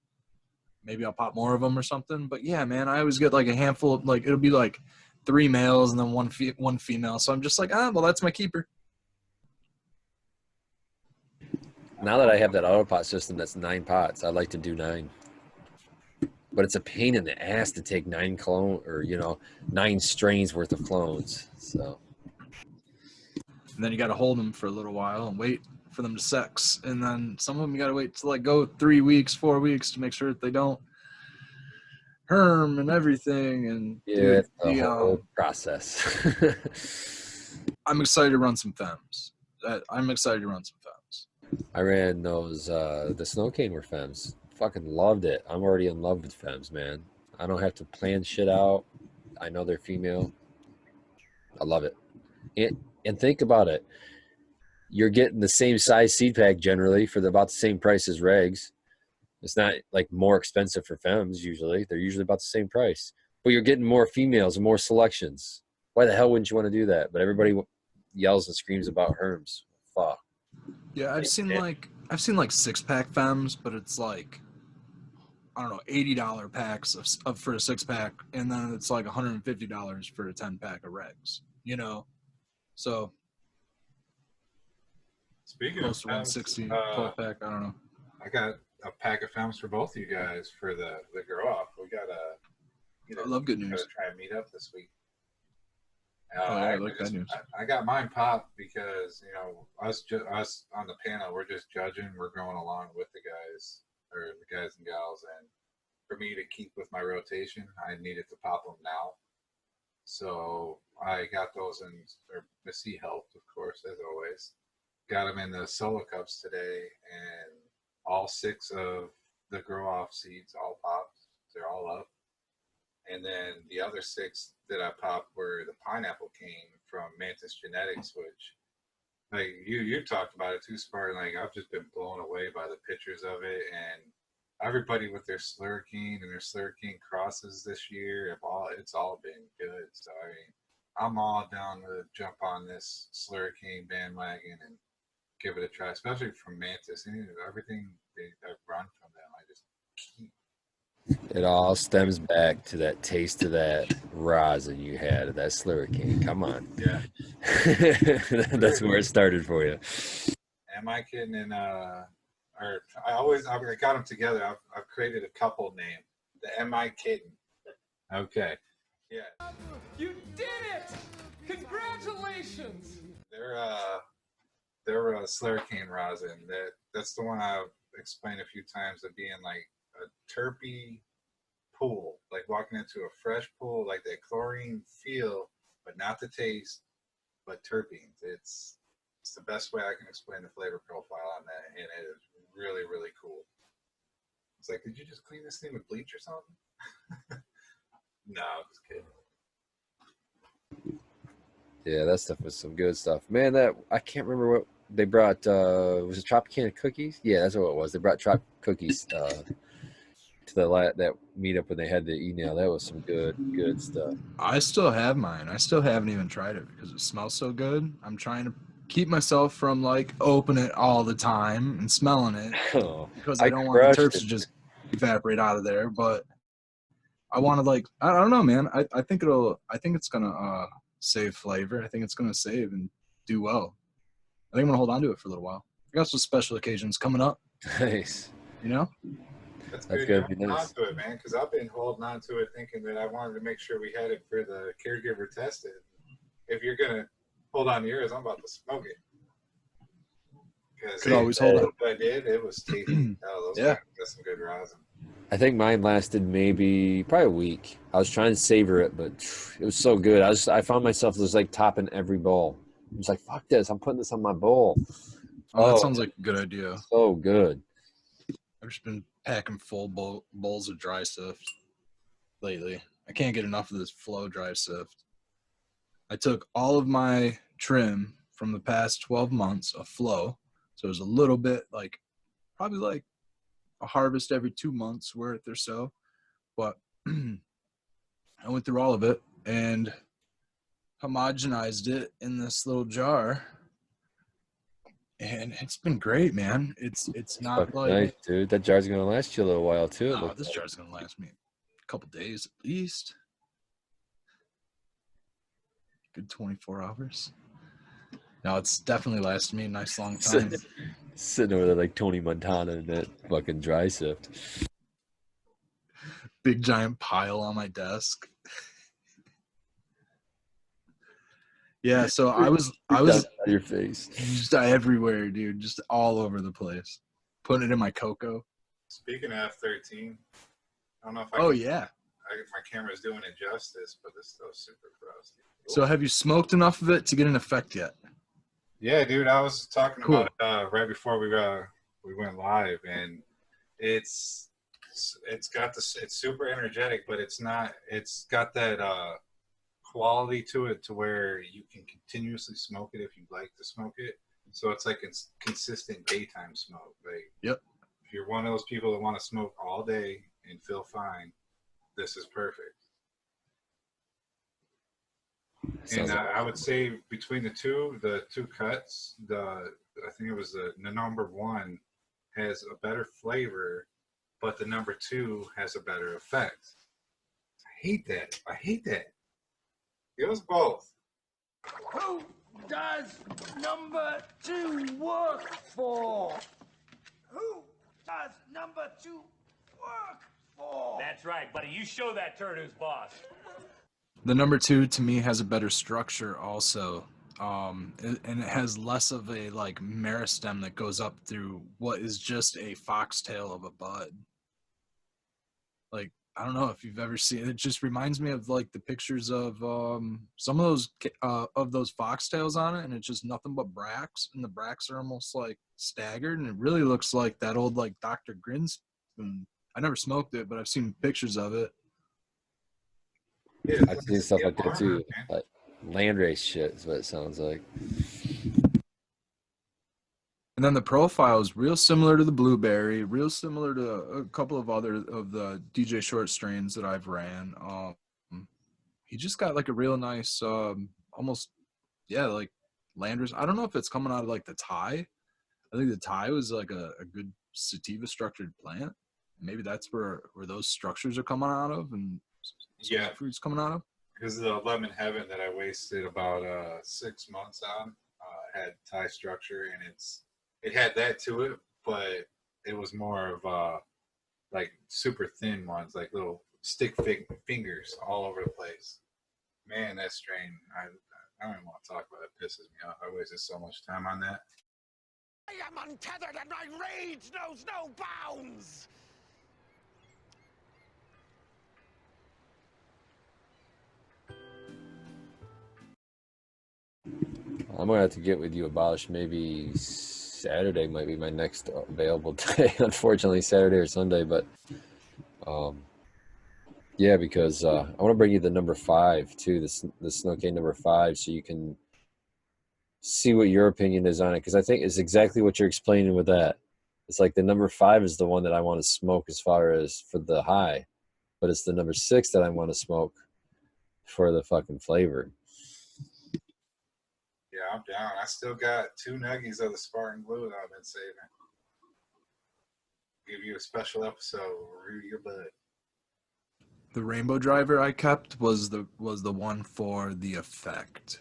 Maybe I'll pop more of them or something. But yeah, man, I always get a handful of it'll be 3 males and then one female. So I'm just well, that's my keeper. Now that I have that auto pot system that's 9 pots, I like to do 9. But it's a pain in the ass to take 9 or 9 strains worth of clones. So. And then you got to hold them for a little while and wait for them to sex. And then some of them you got to wait to go 3 weeks, 4 weeks to make sure that they don't herm and everything. And yeah, the whole process. I'm excited to run some femmes. I ran those, the Snow Cane were femmes. Fucking loved it. I'm already in love with femmes, man. I don't have to plan shit out. I know they're female. I love it. And think about it. You're getting the same size seed pack generally for about the same price as regs. It's not more expensive for femmes usually. They're usually about the same price. But you're getting more females and more selections. Why the hell wouldn't you want to do that? But everybody yells and screams about herms. Fuck. Yeah, I've seen 6-pack femmes, but it's I don't know, $80 packs for a 6-pack, and then it's $150 for a 10-pack of regs. So speaking close to 160 12-pack. I don't know. I got a pack of femmes for both you guys for the grow off. We got I love good news. Gotta try and meet up this week. I like that news. I got mine popped because us on the panel, we're just judging. We're going along with the guys and gals, and for me to keep with my rotation, I needed to pop them now. So I got those in. Missy helped, of course, as always. Got them in the solo cups today, and all 6 of the grow off seeds all popped. They're all up. And then the other 6 that I popped were the pineapple cane from Mantis Genetics, which you talked about it too, Spartan. I've just been blown away by the pictures of it, and everybody with their Slurricane and their Slurricane crosses this year, it's all been good. So I'm all down to jump on this Slurricane bandwagon and give it a try, especially from Mantis. Everything I've run from them, I just keep. It all stems back to that taste of that rosin you had of that Slurricane. Come on. Yeah. That's where it started for you. Am I kidding? And I got them together. I've created a couple name. The Am I Kidding? Okay. Yeah. You did it! Congratulations! They're They're Slurricane rosin. That's the one I've explained a few times of being like a terpy pool, like walking into a fresh pool, like that chlorine feel, but not the taste, but terpenes. It's the best way I can explain the flavor profile on that, and it is really, really cool. It's like, did you just clean this thing with bleach or something? No, I'm just kidding. Yeah, that stuff was some good stuff, man. That I can't remember what they brought. Was it Tropicana cookies? Yeah, that's what it was. They brought Trop cookies to that meetup when they had the email. That was some good stuff. I still have mine. I still haven't even tried it because it smells so good. I'm trying to keep myself from like opening it all the time and smelling it Oh, because I don't want the terps it. to just evaporate out of there. But I want to like, I don't know, man. I think it's gonna save flavor. I think it's gonna save and do well. I think I'm gonna hold on to it for a little while. I got some special occasions coming up. Nice. You know? That's That's good. gotta be You're holding nice. on to it, man, because I've been holding on to it thinking that I wanted to make sure we had it for the caregiver tested. If you're going to hold on to yours, I'm about to smoke it. Could always hold on. I did. It was tasty. Oh, those Yeah. guys got some good rosin. I think mine lasted probably a week. I was trying to savor it, but it was so good. I found myself just like topping every bowl. I was like, fuck this. I'm putting this on my bowl. Oh, that sounds like a good idea. So good. I've just been packing full bowls of dry sift lately. I can't get enough of this flow dry sift. I took all of my trim from the past 12 months of flow. So there's a little bit like, probably like a harvest every 2 months worth or so. But I went through all of it and homogenized it in this little jar. And it's been great, man. It's not like nice, dude. That jar's gonna last you a little while too. Oh, this jar's gonna last me a couple days at least. Good 24 hours. No, it's definitely lasted me a nice long time. Sitting over there like Tony Montana in that fucking dry sift. Big giant pile on my desk. Yeah, so I was your face. just everywhere, dude, just all over the place. Putting it in my cocoa. Speaking of F13, I don't know if my camera's doing it justice, but this stuff's super frosty. So have you smoked enough of it to get an effect yet? Yeah, dude, I was talking about it right before we went live, and it's super energetic, but it's got that quality to it to where you can continuously smoke it if you like to smoke it. So it's like it's consistent daytime smoke. Like, yep. If you're one of those people that want to smoke all day and feel fine, this is perfect. And I would say between the two cuts, I think it was the number one has a better flavor, but the number two has a better effect. I hate that. Give us both. Who does number 2 work for? Who does number 2 work for? That's right, buddy. You show that turd who's boss. The number 2 to me has a better structure also. And it has less of a like meristem that goes up through what is just a foxtail of a bud. Like, I don't know if you've ever seen it. It just reminds me of like the pictures of some of those foxtails on it, and it's just nothing but bracts, and the bracts are almost like staggered, and it really looks like that old like Dr. Grinspoon. I never smoked it, but I've seen pictures of it. Yeah, I've seen stuff like that too. Like landrace shit is what it sounds like. And then the profile is real similar to the blueberry, real similar to a couple of other of the DJ Short strains that I've ran. He just got like a real nice, almost, like Landers. I don't know if it's coming out of like the Thai. I think the Thai was like a good sativa structured plant. Maybe that's where those structures are coming out of, and fruits coming out of. Because the Lemon Heaven that I wasted about 6 months on had Thai structure, and it had that to it, but it was more of like super thin ones, like little stick fingers all over the place. Man, that strain, I don't even want to talk about it. It pisses me off. I wasted so much time on that. I am untethered and my rage knows no bounds! I'm gonna have to get with you, Abolish. Maybe Saturday might be my next available day. Unfortunately, Saturday or Sunday, but yeah, because I want to bring you the number 5 too, the Snow-K number 5, so you can see what your opinion is on it. Because I think it's exactly what you're explaining with that. It's like the number 5 is the one that I want to smoke as far as for the high, but it's the number 6 that I want to smoke for the fucking flavor. Yeah, I'm down. I still got 2 nuggies of the Spartan Blue that I've been saving. Give you a special episode. Review your bud. The Rainbow Driver I kept was the one for the effect.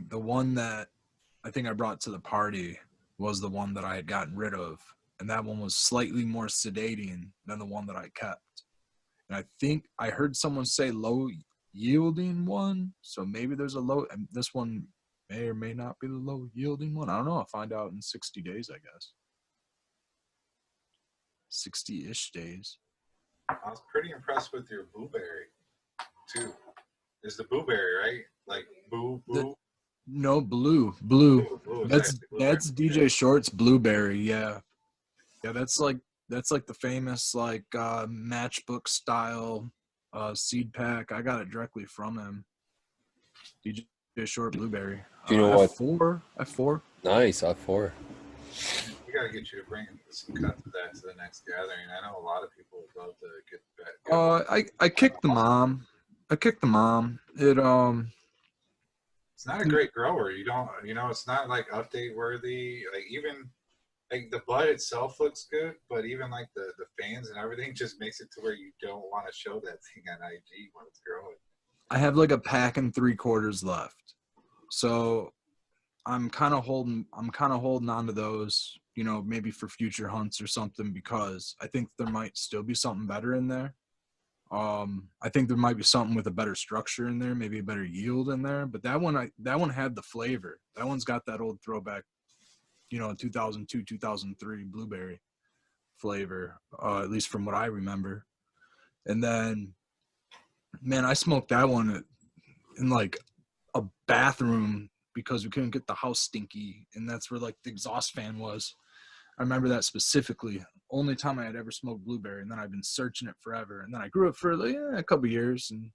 The one that I think I brought to the party was the one that I had gotten rid of, and that one was slightly more sedating than the one that I kept. And I think I heard someone say low yielding one, so maybe there's a low, and this one may or may not be the low yielding one. I don't know. I'll find out in 60 days, I guess. 60-ish days. I was pretty impressed with your blueberry, too. It's the blueberry, right? Like boo. No, blue. Blue That's blueberry. DJ Short's blueberry. Yeah, that's like the famous like matchbook style seed pack. I got it directly from him. DJ Short blueberry. Do you know what? F4. Nice, F4. We gotta get you to bring some cuts of that to the next gathering. I know a lot of people would love to get that. I kicked the mom. It's not a great grower. It's not like update worthy. Like even like the bud itself looks good, but even like the fans and everything just makes it to where you don't want to show that thing on IG when it's growing. I have like a pack and 3/4 left, so I'm kind of holding on to those, maybe for future hunts or something, because I think there might still be something better in there. I think there might be something with a better structure in there, maybe a better yield in there. But that one had the flavor. That one's got that old throwback, 2002, 2003 blueberry flavor, at least from what I remember. And then, man, I smoked that one in like a bathroom because we couldn't get the house stinky, and that's where like the exhaust fan was. I remember that specifically. Only time I had ever smoked blueberry, and then I've been searching it forever. And then I grew it for a couple years, and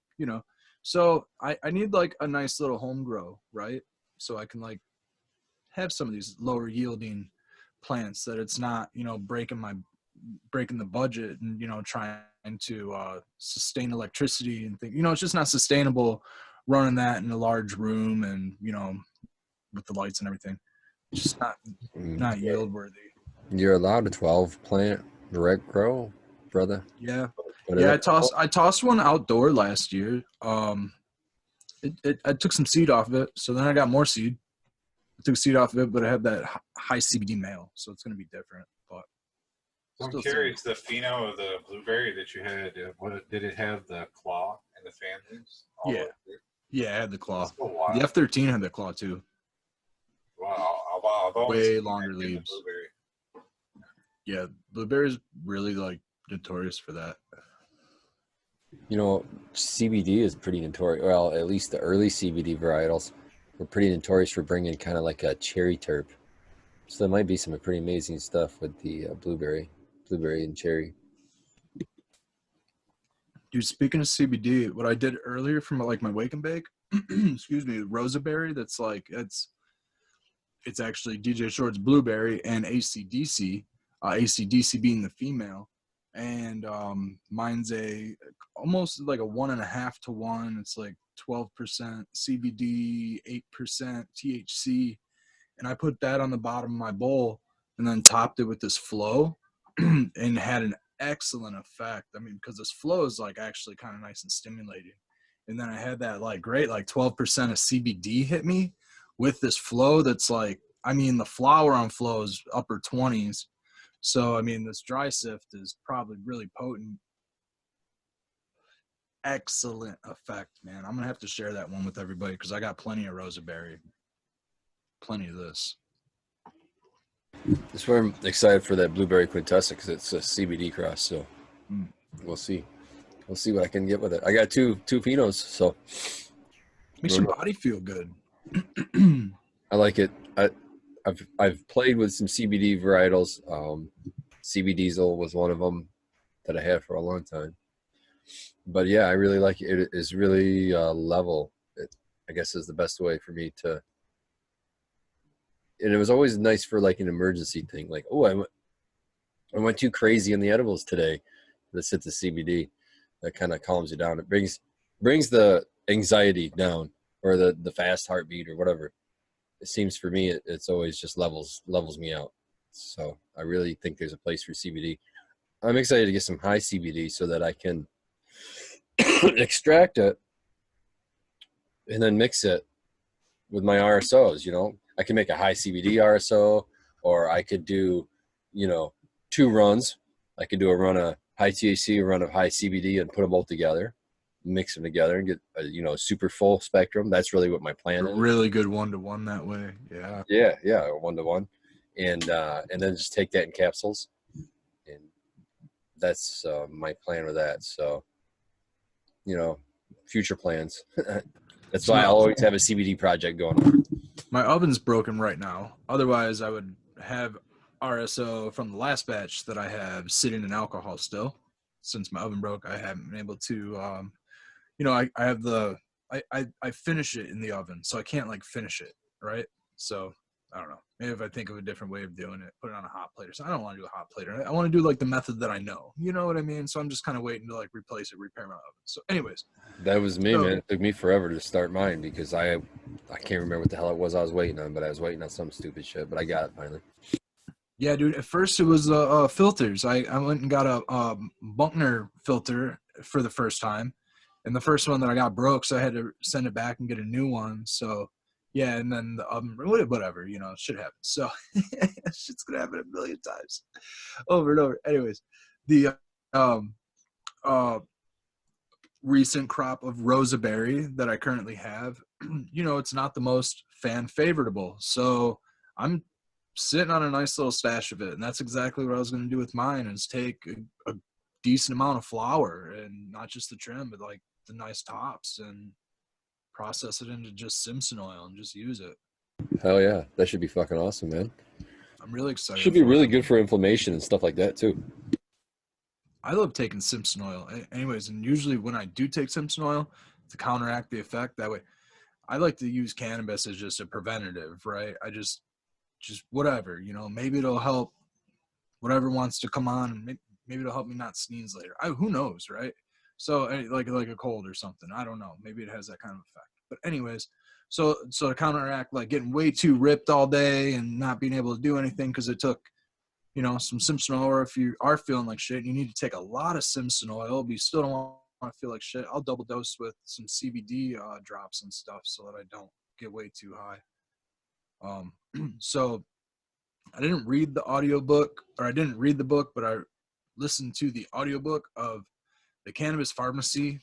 so I need like a nice little home grow, right? So I can like have some of these lower yielding plants that it's not breaking the budget and trying to sustain electricity and think it's just not sustainable running that in a large room and with the lights and everything. It's just not yield worthy. You're allowed a 12 plant direct grow, brother. Yeah. I tossed one outdoor last year. I took some seed off of it, so then I got more seed. I took seed off of it, but I have that high CBD male, so it's going to be different. But so I'm curious, the pheno of the blueberry that you had, did it have the claw and the fan leaves? Yeah, I had the claw. The F13 had the claw too. Wow. Way longer leaves. Blueberry. Yeah, blueberry is really like notorious for that. CBD is pretty notorious. Well, at least the early CBD varietals were pretty notorious for bringing kind of like a cherry terp. So there might be some pretty amazing stuff with the blueberry and cherry. Dude, speaking of CBD, what I did earlier from like my wake and bake, excuse me, rosaberry. That's like it's actually DJ Short's blueberry and ACDC. ACDC being the female, and mine's almost like a 1.5 to 1. It's like 12% CBD, 8% THC, and I put that on the bottom of my bowl and then topped it with this flow and had an excellent effect. I mean, because this flow is like actually kind of nice and stimulating. And then I had that like great like 12% of CBD hit me with this flow that's like, I mean, the flower on flow is upper 20s. So, I mean, this dry sift is probably really potent. Excellent effect, man. I'm going to have to share that one with everybody because I got plenty of rosaberry. Plenty of this. That's why I'm excited for that blueberry quintessa because it's a CBD cross. So we'll see. We'll see what I can get with it. I got two pinots, so Makes your body feel good. I like it. I've played with some CBD varietals. CB Diesel was one of them that I had for a long time. But yeah, I really like it. It is really level. It, I guess is the best way for me to. And it was always nice for like an emergency thing. Like, oh, I went too crazy in the edibles today. Let's hit the CBD. That kind of calms you down. It brings the anxiety down, or the fast heartbeat or whatever. It seems for me it's always just levels me out. So I really think there's a place for CBD. I'm excited to get some high CBD so that I can extract it and then mix it with my RSOs. You know, I can make a high CBD RSO, or I could do, 2 runs. I could do a run of high THC, a run of high CBD, and put them both together, mix them together, and get a super full spectrum. That's really what my plan is. Really good 1-to-1 that way. Yeah. Yeah, 1-to-1, and then just take that in capsules, and that's my plan with that. So, future plans. That's why I always have a CBD project going on. My oven's broken right now. Otherwise, I would have RSO from the last batch that I have sitting in alcohol still. Since my oven broke, I haven't been able to. I have I finish it in the oven, so I can't like finish it, right? So I don't know. Maybe if I think of a different way of doing it, put it on a hot plate or something. I don't want to do a hot plate. I want to do like the method that I know. You know what I mean? So I'm just kind of waiting to like replace it, repair my oven. So anyways. That was me, man. It took me forever to start mine because I can't remember what the hell it was I was waiting on, but I was waiting on some stupid shit, but I got it finally. Yeah, dude. At first it was filters. I went and got a Buckner filter for the first time. And the first one that I got broke, so I had to send it back and get a new one. So yeah, and then the whatever, shit happens. So shit's gonna happen a million times, over and over. Anyways, the recent crop of Rosaberry that I currently have, it's not the most fan favorable. So I'm sitting on a nice little stash of it, and that's exactly what I was gonna do with mine. Is take a decent amount of flour, and not just the trim, but like the nice tops, and process it into just Simpson oil and just use it. Hell yeah, that should be fucking awesome, man. I'm really excited. Should be really good for inflammation and stuff like that too. I love taking Simpson oil anyways, and usually when I do take Simpson oil to counteract the effect, that way I like to use cannabis as just a preventative, right? I just whatever, maybe it'll help whatever wants to come on, and maybe it'll help me not sneeze later. Who knows, right? So like a cold or something. I don't know. Maybe it has that kind of effect. But anyways, so to counteract like getting way too ripped all day and not being able to do anything because it took, some Simpson oil, or if you are feeling like shit, you need to take a lot of Simpson oil, but you still don't want to feel like shit. I'll double dose with some CBD drops and stuff so that I don't get way too high. So I didn't read the audiobook, or I didn't read the book, but I listened to the audiobook of The Cannabis Pharmacy.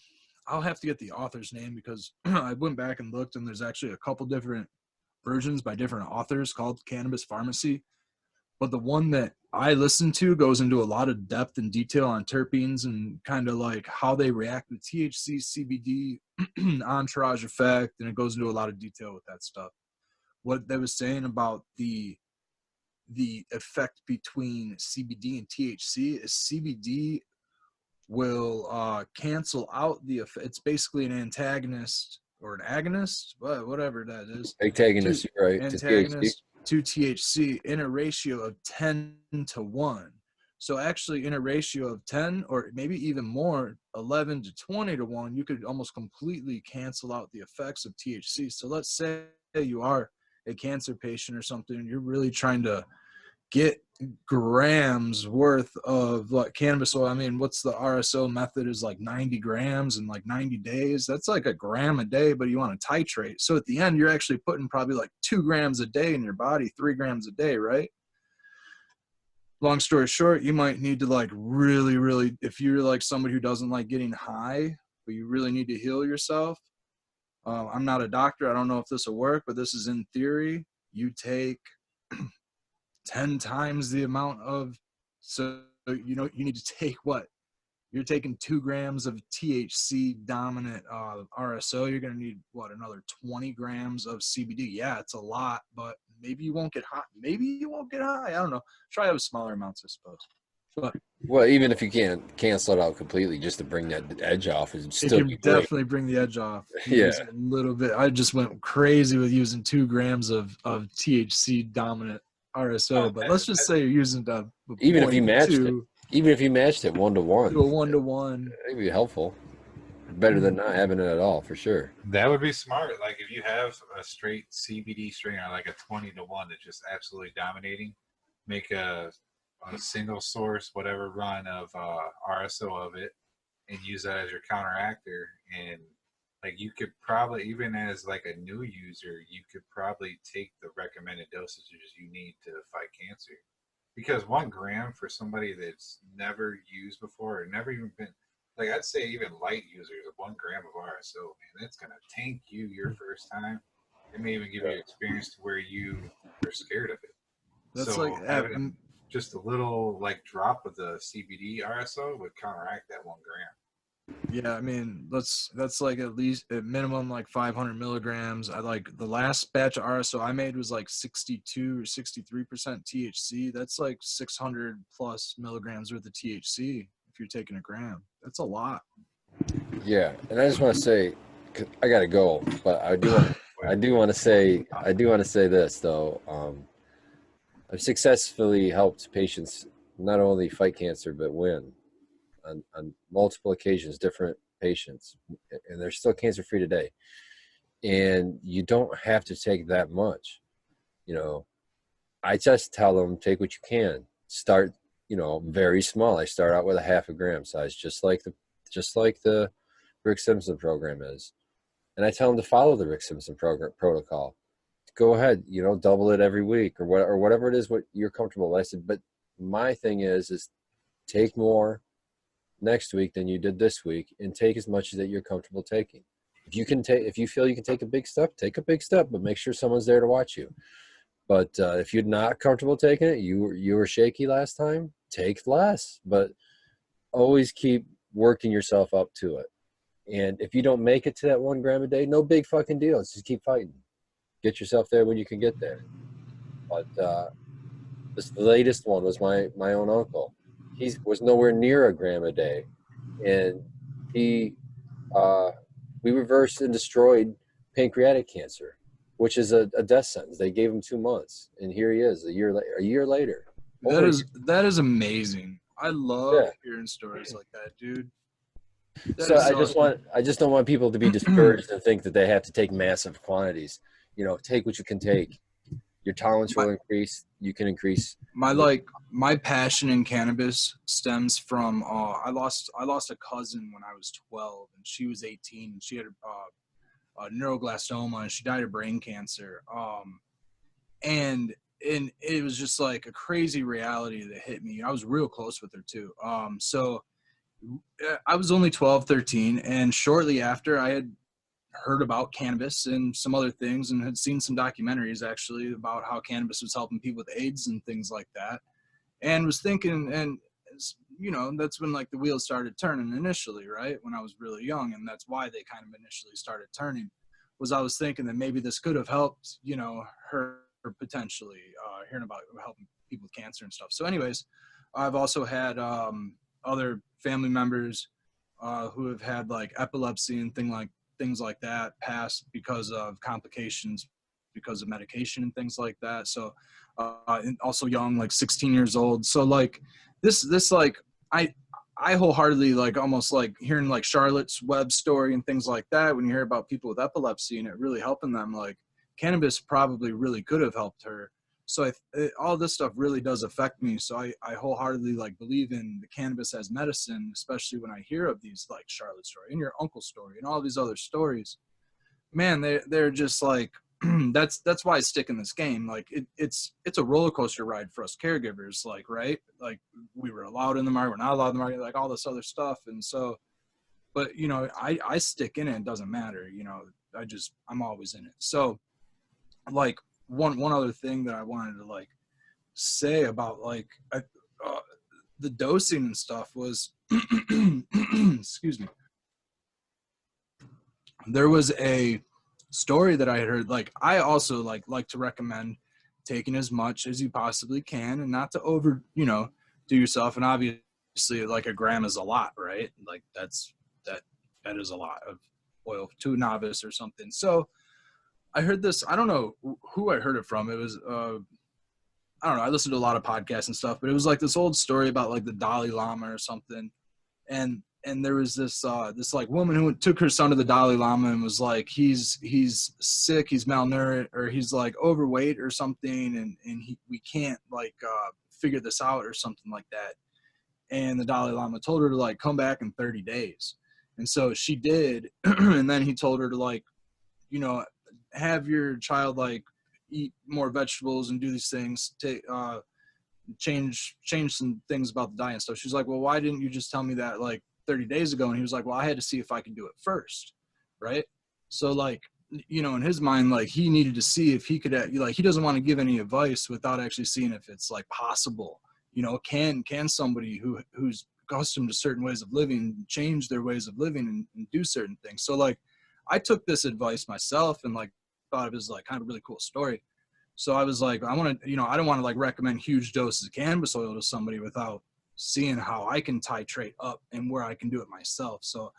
I'll have to get the author's name because I went back and looked, and there's actually a couple different versions by different authors called Cannabis Pharmacy. But the one that I listened to goes into a lot of depth and detail on terpenes and kind of like how they react with THC, CBD, entourage effect, and it goes into a lot of detail with that stuff. What they was saying about the effect between CBD and THC is CBD will cancel out the effect. It's basically an antagonist or an agonist, whatever that is. Antagonist, right? Antagonist to THC in a ratio of 10-1. So actually in a ratio of 10 or maybe even more, 11 to 20 to 1, you could almost completely cancel out the effects of THC. So let's say you are a cancer patient or something, and you're really trying to get grams worth of like cannabis oil. I mean, what's the RSO method is like 90 grams in like 90 days. That's like a gram a day, but you want to titrate. So at the end, you're actually putting probably like 2 grams a day in your body, 3 grams a day, right? Long story short, you might need to like really, really, if you're like somebody who doesn't like getting high, but you really need to heal yourself. I'm not a doctor. I don't know if this will work, but this is in theory. You take 10 times the amount of, so, you know, you need to take what? You're taking 2 grams of THC dominant RSO. You're going to need, what, another 20 grams of CBD. Yeah, it's a lot, but maybe you won't get high. Maybe you won't get high. I don't know. Try out smaller amounts, I suppose. But well, even if you can't cancel it out completely, just to bring that edge off, is still it can definitely bring the edge off. Yeah, a little bit. I just went crazy with using 2 grams of THC dominant RSO. But let's just say you're using the even if you matched it, 0.2 even if you matched it 1-to-1, to a 1-to-1. it'd be helpful. Better than not having it at all, for sure. That would be smart. Like if you have a straight CBD strain or like a 20-to-1 that's just absolutely dominating, make a single source, whatever run of RSO of it, and use that as your counteractor. And like you could probably, even as like a new user, you could probably take the recommended dosages you need to fight cancer. Because 1 gram for somebody that's never used before or never even been, like I'd say even light users, 1 gram of RSO, man, that's gonna tank you your first time. It may even give you experience to where you are scared of it. That's so like having just a little like drop of the CBD RSO would counteract that 1 gram. Yeah, I mean that's like at least at minimum like 500 milligrams. I like the last batch of RSO I made was like 62 or 63% THC. That's like 600 plus milligrams worth of THC if you're taking a gram. That's a lot. Yeah, and I just want to say, 'cause I gotta go, but I do want to say this though. I've successfully helped patients not only fight cancer but win on multiple occasions, different patients, and they're still cancer-free today. And you don't have to take that much. You know, I just tell them, take what you can. Start, you know, very small. I start out with a 0.5 gram size, just like the Rick Simpson program is. And I tell them to follow the Rick Simpson protocol. Go ahead, you know, double it every week or whatever it is what you're comfortable with. I said, but my thing is take more next week than you did this week, and take as much as that you're comfortable taking. If you feel you can take a big step, take a big step, but make sure someone's there to watch you. But if you're not comfortable taking it, you were shaky last time, take less, but always keep working yourself up to it. And if you don't make it to that 1 gram a day, no big fucking deal. Just keep fighting. Get yourself there when you can get there. But this latest one was my own uncle. He was nowhere near 1 gram a day, and we reversed and destroyed pancreatic cancer, which is a death sentence. They gave him 2 months, and here he is a year later. That is amazing. I love hearing stories like that, dude. So I just don't want people to be discouraged and think that they have to take massive quantities. You know, take what you can take. Your tolerance will increase. You can increase. My passion in cannabis stems from I lost a cousin when I was 12 and she was 18 and she had a neuroblastoma and she died of brain cancer. And it was just like a crazy reality that hit me. I was real close with her too. So I was only 12, 13, and shortly after I had heard about cannabis and some other things and had seen some documentaries actually about how cannabis was helping people with AIDS and things like that, and was thinking, and you know, that's when like the wheels started turning initially, right, when I was really young, and that's why they kind of initially started turning, was I was thinking that maybe this could have helped, you know, her potentially hearing about helping people with cancer and stuff. So anyways, I've also had other family members who have had like epilepsy and things like that pass because of complications because of medication and things like that. So and also young, like 16 years old. So like this like I wholeheartedly like almost like hearing like Charlotte's Web story and things like that, when you hear about people with epilepsy and it really helping them, like cannabis probably really could have helped her. So all this stuff really does affect me. So I wholeheartedly like believe in the cannabis as medicine, especially when I hear of these like Charlotte's story and your uncle's story and all these other stories. Man, they're just like that's why I stick in this game. Like it's a roller coaster ride for us caregivers. Like, right, like we were allowed in the market, we're not allowed in the market, like all this other stuff. And so, but you know, I stick in it. It doesn't matter. You know, I'm always in it. So, like. One other thing that I wanted to like say about like the dosing and stuff was, excuse me. There was a story that I had heard. Like, I also like to recommend taking as much as you possibly can, and not to over, do yourself. And obviously, like, a gram is a lot, right? Like, that is a lot of oil to a novice or something. So I heard this. I don't know who I heard it from. It was I don't know. I listened to a lot of podcasts and stuff, but it was like this old story about like the Dalai Lama or something. And there was this this like woman who took her son to the Dalai Lama and was like, he's sick, he's malnourished, or he's like overweight or something, and we can't like figure this out or something like that. And the Dalai Lama told her to like come back in 30 days. And so she did. And then he told her to like, have your child like eat more vegetables and do these things, take change some things about the diet and stuff. She's like, well, why didn't you just tell me that like 30 days ago? And he was like, well, I had to see if I could do it first, right? So like, in his mind, like, he needed to see if he could, like, he doesn't want to give any advice without actually seeing if it's like possible. Can somebody who's accustomed to certain ways of living change their ways of living and do certain things? So like, I took this advice myself and like thought of it as like kind of a really cool story. So I was like, I want to, I don't want to like recommend huge doses of cannabis oil to somebody without seeing how I can titrate up and where I can do it myself. So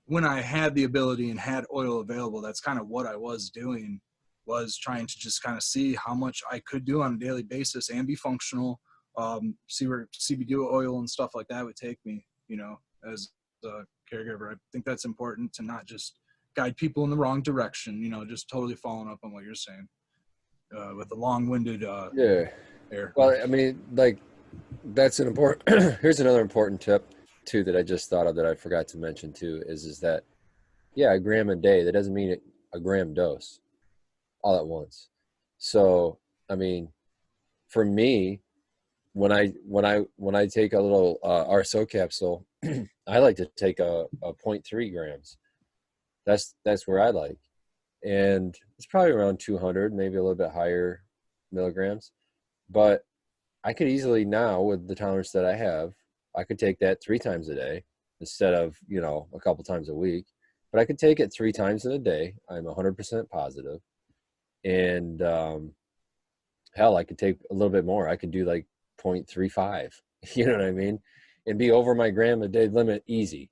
when I had the ability and had oil available, that's kind of what I was doing, was trying to just kind of see how much I could do on a daily basis and be functional, see where CBD oil and stuff like that would take me, as a caregiver. I think that's important to not just guide people in the wrong direction, just totally following up on what you're saying. With the long-winded air. Well, I mean, like, that's an important here's another important tip too that I just thought of that I forgot to mention too, is that a gram a day, that doesn't mean a gram dose all at once. So I mean, for me, when I take a little RSO capsule, I like to take a 0.3 grams. That's where I like. And it's probably around 200, maybe a little bit higher milligrams. But I could easily now, with the tolerance that I have, I could take that 3 times a day instead of, a couple times a week. But I could take it 3 times in a day. I'm 100% positive. And hell, I could take a little bit more. I could do like 0.35, you know what I mean? And be over my gram a day limit easy.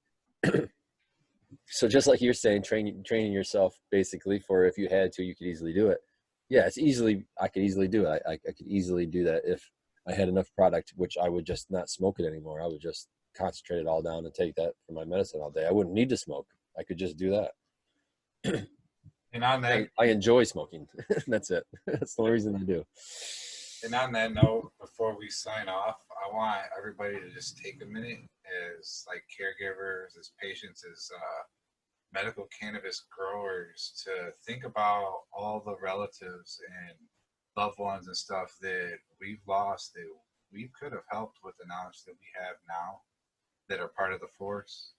So just like you're saying, training yourself basically for if you had to, you could easily do it. Yeah, I could easily do it. I could easily do that if I had enough product, which I would just not smoke it anymore. I would just concentrate it all down and take that for my medicine all day. I wouldn't need to smoke. I could just do that. And on that, I enjoy smoking. That's it. That's the only reason I do. And on that note, before we sign off, I want everybody to just take a minute as like caregivers, as patients, as medical cannabis growers, to think about all the relatives and loved ones and stuff that we've lost, that we could have helped with the knowledge that we have now, that are part of the force,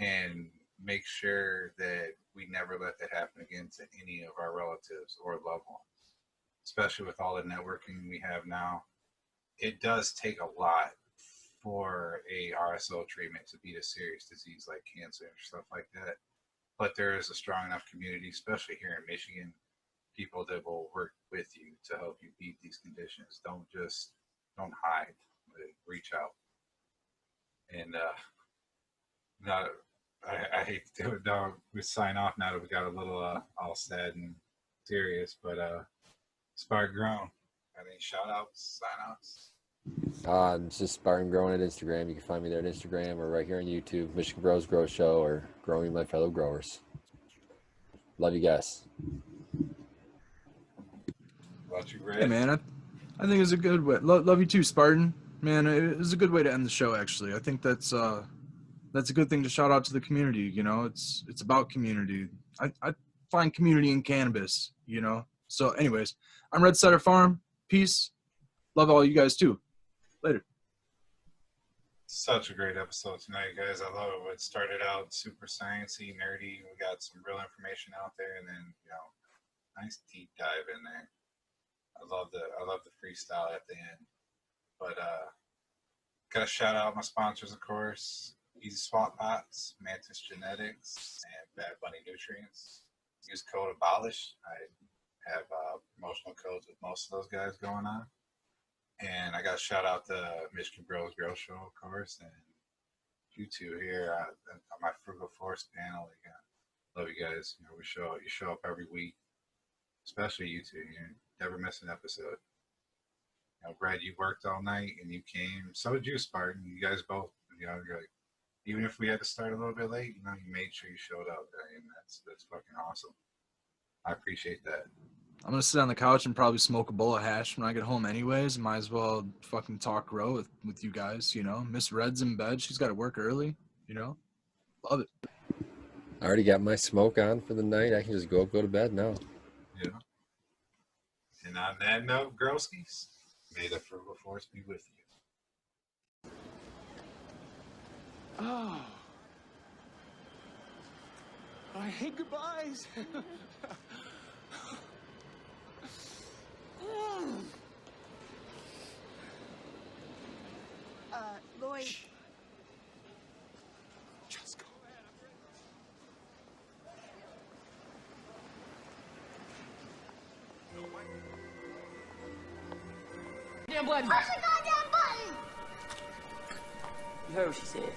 and make sure that we never let that happen again to any of our relatives or loved ones. Especially with all the networking we have now, it does take a lot for a RSO treatment to beat a serious disease like cancer and stuff like that. But there is a strong enough community, especially here in Michigan, people that will work with you to help you beat these conditions. Don't hide, reach out. And now, I hate to do it now. We sign off now that we got a little all sad and serious, but Spark Grown. Any shout outs, sign outs? It's just Spartan Growing at Instagram. You can find me there at Instagram or right here on YouTube, Michigan Bros Grow Show, or Growing My Fellow Growers. Love you guys. About you, Ray? Hey, man, I think it's a good way. Love you too, Spartan. Man, it was a good way to end the show, actually. I think that's a good thing to shout out to the community. It's about community. I find community in cannabis, So anyways, I'm Red Setter Farm. Peace. Love all you guys too. Later. Such a great episode tonight, guys. I love it. It started out super sciencey, nerdy. We got some real information out there, and then nice deep dive in there. I love the freestyle at the end. But gotta shout out my sponsors, of course. Easy Swap Pots, Mantis Genetics, and Bad Bunny Nutrients. Use code ABOLISH. I have promotional codes with most of those guys going on. And I got to shout out the Michigan Bros Grill Show, of course, and you two here on my Frugal Force panel. Love you guys. You know, you show up every week, especially you two. You never miss an episode. You know, Brad, you worked all night and you came. So did you, Spartan. You guys both. You know, you're like, even if we had to start a little bit late, you know, you made sure you showed up, and that's fucking awesome. I appreciate that. I'm gonna sit on the couch and probably smoke a bowl of hash when I get home anyways. Might as well fucking talk row with you guys, you know. Miss Red's in bed. She's got to work early, you know. Love it. I already got my smoke on for the night. I can just go to bed now. Yeah. And on that note, girlskies, may the Frugal Force be with you. Oh. I hate goodbyes. Lloyd. Just go. Damn button. Push the goddamn button. You heard what she said.